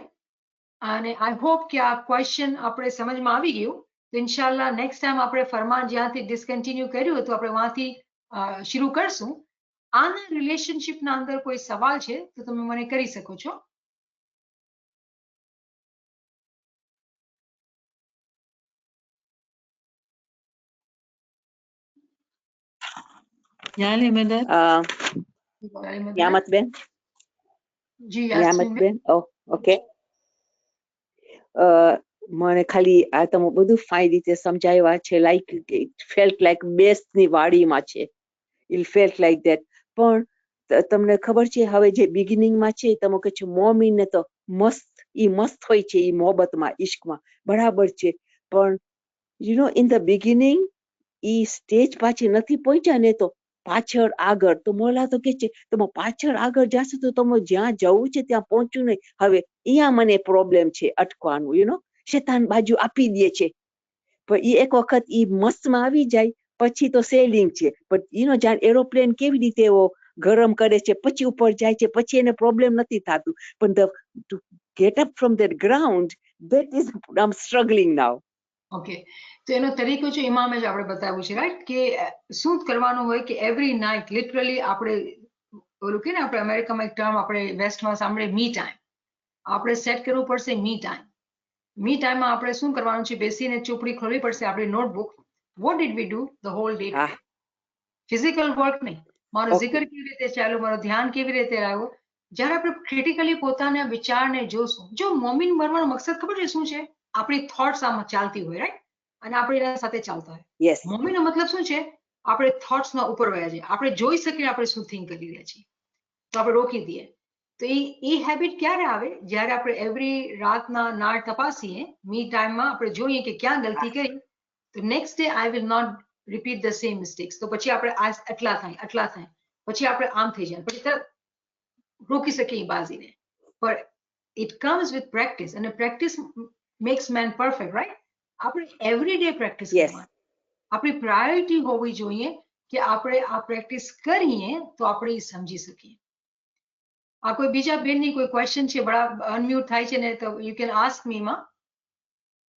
અને આઈ હોપ કે આ ક્વેશ્ચન આપણે સમજમાં આવી ગયું. તો ઇન્શાલ્લાહ નેક્સ્ટ ટાઈમ આપણે ફરમાન જ્યાંથી ડિસકન્ટિન્યુ કર્યું હતું આપણે વાંથી શરૂ કરશું. આના રિલેશનશિપના અંદર કોઈ સવાલ છે તો તમે મને કરી શકો છો. યામતબેન. જી યામતબેન, ઓકે. મને ખાલી આ તમે બધું ફાઇન રીતે સમજાવ્યા છે. લાઈક ઇટ ફેલ્ટ લાઈક બેસ્ટની વાડીમાં છે. It felt like that. પણ તમને ખબર છે હવે જે બિગિનિંગમાં છે તમે કહે છો મોમીને તો મસ્ત હોય છે એ મોહબ્બતમાં, ઈશ્કમાં, બરાબર છે. પણ in the beginning E stage પાછી નથી પહોંચ્યા ને તો પાછળ આગળ તો મોલા તો કે છે તમે પાછળ આગળ જશો તો તમે જ્યાં જવું છે ત્યાં પહોંચ્યું નહીં. હવે અહીંયા મને પ્રોબ્લેમ છે અટકવાનું, શેતાન બાજુ આપી દે છે. પણ એ એક વખત ઈ મસ્તમાં આવી જાય પછી તો સેલિંગ છે. પણ જ્યાં એરોપ્લેન કેવી રીતે એવો ગરમ કરે છે પછી ઉપર જાય છે પછી એને પ્રોબ્લેમ નથી થતું. પણ to get up from that ground, that is I am struggling now. Okay, તો એનો તરીકો છે ઇમામે જ આપણે બતાવ્યું છે, રાઈટ? કે શું કરવાનું હોય કે એવરી નાઇટ લિટરલી આપણે ઓલું કે ને આપણે અમેરિકામાં એક ટર્મ આપણે વેસ્ટમાં સાંભળે મી ટાઈમ, આપણે સેટ કરવું પડશે મી ટાઈમ. મી ટાઈમમાં આપણે શું કરવાનું છે? બેસીને ચોપડી ખોલવી પડશે આપણી notebook. What did we do the hall day? Physical work નહીં, મારો જિકર કેવી રીતે ચાલ્યો, મારો ધ્યાન કેવી રીતે આવ્યો. જ્યારે આપણે ક્રિટિકલી પોતાના વિચારને જોશું, જો મોમિન બનવાનો મકસદ ખબર છે શું છે? આપણી થોટ્સ આમાં ચાલતી હોય, રાઈટ? અને આપણે એના સાથે ચાલતા હોય. મોમીનો મતલબ શું છે? આપણે થોટ્સના ઉપર વયા જઈએ, આપણે જોઈ શકીએ આપણે શું થિંક કરી રહ્યા છીએ, તો આપણે રોકી દઈએ. તો એ હેબિટ ક્યારે આવે? જ્યારે આપણે એવરી રાતના નાળ તપાસીએ, મી ટાઈમમાં આપણે જોઈએ કે ક્યાં ગલતી કરી, તો next day I will not repeat the same mistakes. તો પછી આપણે આટલા થાય પછી આપણે આમ થઈ જાય, પછી રોકી શકીએ બાજીને. but it comes with practice, and practice makes man perfect, right? આપણે everyday practice Yes. કરવાની. આપણી priority હોવી જોઈએ કે આપણે આ practice કરીએ તો આપણે એ સમજી શકીએ. આ કોઈ બીજા બેનની કોઈ question છે? બડા unmute થાય છે ને, તો you can ask me, ma.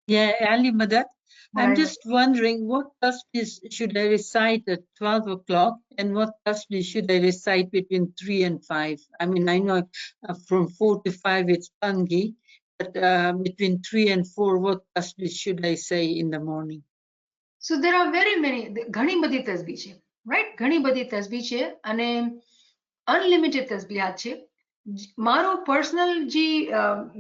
Yeah, Ali Madad, I'm Right. just wondering what tasbih should I recite at 12 o'clock and what tasbih should I recite between 3 and 5? I mean, I know from 4 to 5 it's Pangi, but between 3 and 4, what tasbih should I say in the morning? So there are very many, ઘણી બધી તસ્બીહ છે, right? ઘણી બધી તસ્બીહ છે અને અનલિમિટેડ તસ્બીહાત છે. મારો પર્સનલ જે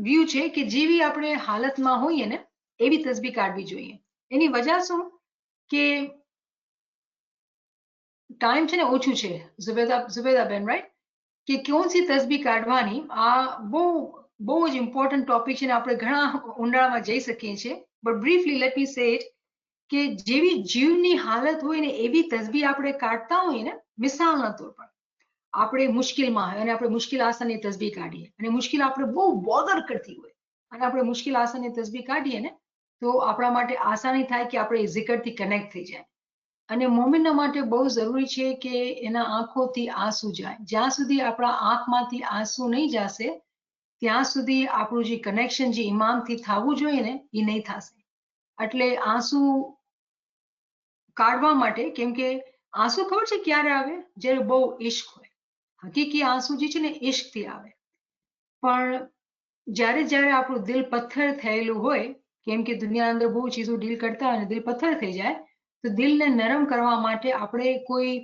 વ્યૂ છે કે જેવી આપણે હાલતમાં હોઈએ ને એવી તસ્બીહ કાઢવી જોઈએ. એની વજહ શું કે ટાઈમ છે ને ઓછું છે, ઝુબેદાબેન, રાઈટ? કે કौन सी તસ્બીહ કાઢવાની, આ બહુ જ ઇમ્પોર્ટન્ટ ટોપિક છે ને આપણે ઘણા ઊંડાણમાં જઈ શકીએ છીએ. બટ બ્રીફલી લેટ મી સે ઇટ કે જેવી જીવની હાલત હોય ને એવી તસ્બીહ આપણે કાઢતા હોય ને, મિસાલના તौर પર આપણે મુશ્કેલમાં હોય અને આપણે મુશ્કેલ આસાની તસ્બીહ કાઢીએ અને મુશ્કેલ આપણે બહુ બોધર કરતી હોય અને આપણે મુશ્કેલ આસાની તસ્બીહ કાઢીએ ને તો આપણા માટે આસાની થાય કે આપણે ઝિકરથી કનેક્ટ થઈ જાય. અને મોમિનના માટે બહુ જરૂરી છે કે એના આંખોથી આંસુ જાય. જ્યાં સુધી આપણા આંખમાંથી આંસુ નહીં જશે ત્યાં સુધી આપણું જે કનેક્શન જે ઈમામથી થવું જોઈએ ને એ નહીં થશે. એટલે આંસુ કાઢવા માટે, કેમ કે આંસુ ખબર છે ક્યારે આવે? જ્યારે બહુ ઇશ્ક હોય. હકીકી આંસુ જે છે ને ઇશ્કથી આવે. પણ જ્યારે જ્યારે આપણું દિલ પથ્થર થયેલું હોય, કેમ કે દુનિયાની અંદર બહુ ચીજો ડીલ કરતા હોય અને દિલ પથ્થર થઈ જાય, તો દિલને નરમ કરવા માટે આપણે કોઈ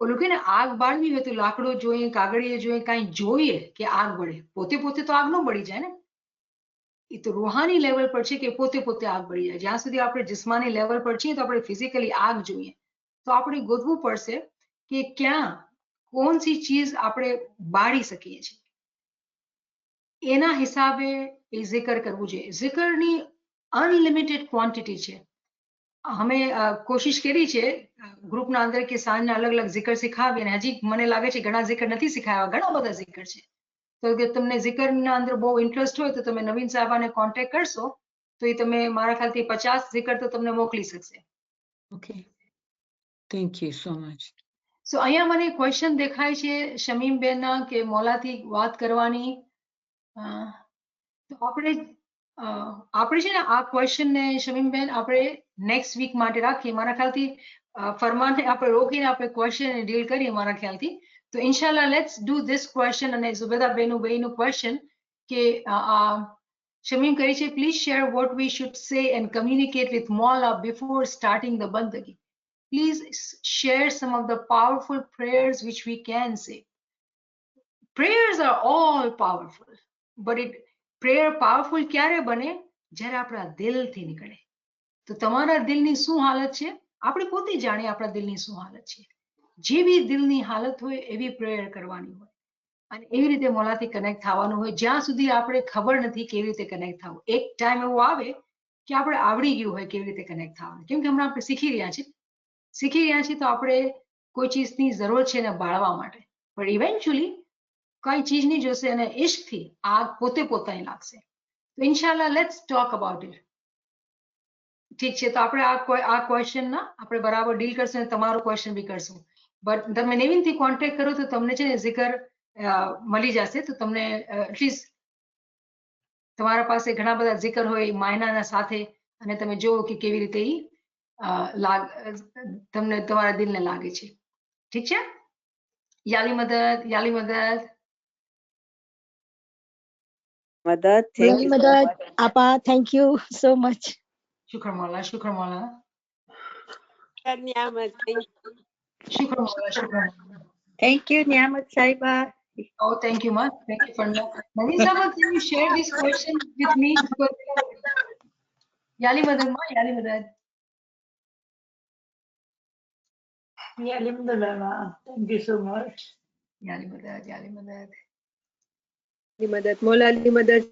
ઓલું કે ને આગ બાળવી હોય તો લાકડો જોઈએ, કાગળિયે જોઈએ, કાંઈ જોઈએ કે આગ બળે. પોતે તો આગ ન બળી જાય ને. એ તો રૂહાની લેવલ પર છે કે પોતે આગ બળી જાય. જ્યાં સુધી આપણે જિસ્માની લેવલ પર છીએ તો આપણે ફિઝિકલી આગ જોઈએ. તો આપણે ગોતવું પડશે કે ક્યાં कौन सी चीज આપણે બાળી શકીએ છીએ. એના હિસાબે એ zikr કરવું જોઈએ. zikરની અનલિમિટેડ ક્વોન્ટિટી છે. અમે કોશિશ કરી છે ગ્રુપના અંદર કે સાંજના અલગ અલગ zikr શીખાવીએ અને હજી મને લાગે છે ઘણા zikr નથી શીખાવ્યા. ઘણા બધા zikr છે. તો કે તમને zikરના અંદર બહુ ઇન્ટરેસ્ટ હોય તો તમે નવીન સાહેબાને કોન્ટેક્ટ કરશો તો એ તમે મારા ખ્યાલથી 50 zikr તો તમને મોકલી શકશે. Okay. Thank you so much. સો અહીંયા મને ક્વેશ્ચન દેખાય છે શમીમબેનના કે મોલાથી વાત કરવાની. તો આપણે છે ને આ ક્વેશ્ચનને શમીમબેન આપણે નેક્સ્ટ વીક માટે રાખીએ. મારા ખ્યાલથી ફરમાનને આપણે રોકીને આપણે ક્વેશ્ચન ડીલ કરીએ મારા ખ્યાલથી. તો ઇન્શાલ્લાહ લેટ્સ ડુ ધીસ ક્વેશ્ચન. અને ઝુબેદા બેનું ક્વેશ્ચન કે શમીમ કરી છે, please share what we should say and communicate with Maula before starting the બંદગી. Please share some of the powerful prayers which we can say. Prayers are all powerful, but prayer powerful ક્યારે બને? જ્યારે આપણા દિલથી નીકળે. તો તમારા દિલની શું હાલત છે આપણે પોતે જાણીએ. આપણા દિલની શું હાલત છે. જેવી દિલની હાલત હોય એવી પ્રેયર કરવાની હોય અને એવી રીતે મોલાથી કનેક્ટ થવાનું હોય જ્યાં સુધી આપણે ખબર નથી કેવી રીતે કનેક્ટ થવું. એક ટાઈમ એવો આવે કે આપણે આવડી ગયું હોય કેવી રીતે કનેક્ટ થવાનું. કેમ કે હમણાં આપણે શીખી રહ્યા છીએ તો આપણે કોઈ ચીજની જરૂર છે ને બાળવા માટે. પણ ઇવેન્ચ્યુઅલી કઈ ચીજ નહીં જોશે અને ઇશ્કથી આગ પોતાની લાગશે. તો ઇન્શાલ્લાહ લેટ્સ ટોક અબાઉટ ઇટ. ઠીક છે, તો આપણે આ ક્વેશ્ચનના આપણે બરાબર ડીલ કરશું અને તમારો ક્વેશ્ચન બી કરશું. બટ તમે નેવિનથી કોન્ટેક્ટ કરો તો તમને છે ને zikr મળી જશે. તો તમને એટલીસ્ટ તમારા પાસે ઘણા બધા zikr હોય માયનાના સાથે અને તમે જુઓ કે કેવી રીતે તમને તમારા દિલને લાગે છે. ઠીક છે? યાલી મદદ. Madad, thank you so Madad, much. Appa, thank you so much. શુક્ર મોલા. Niamat, thank you. શુક્ર મોલા. Thank you, Niamat Saiba. Oh, thank you much. Thank you for that. Naveen Sahab, can you share this question with me? Yali Madad. Thank you so much. Yali Madad. Mola Ali Madad.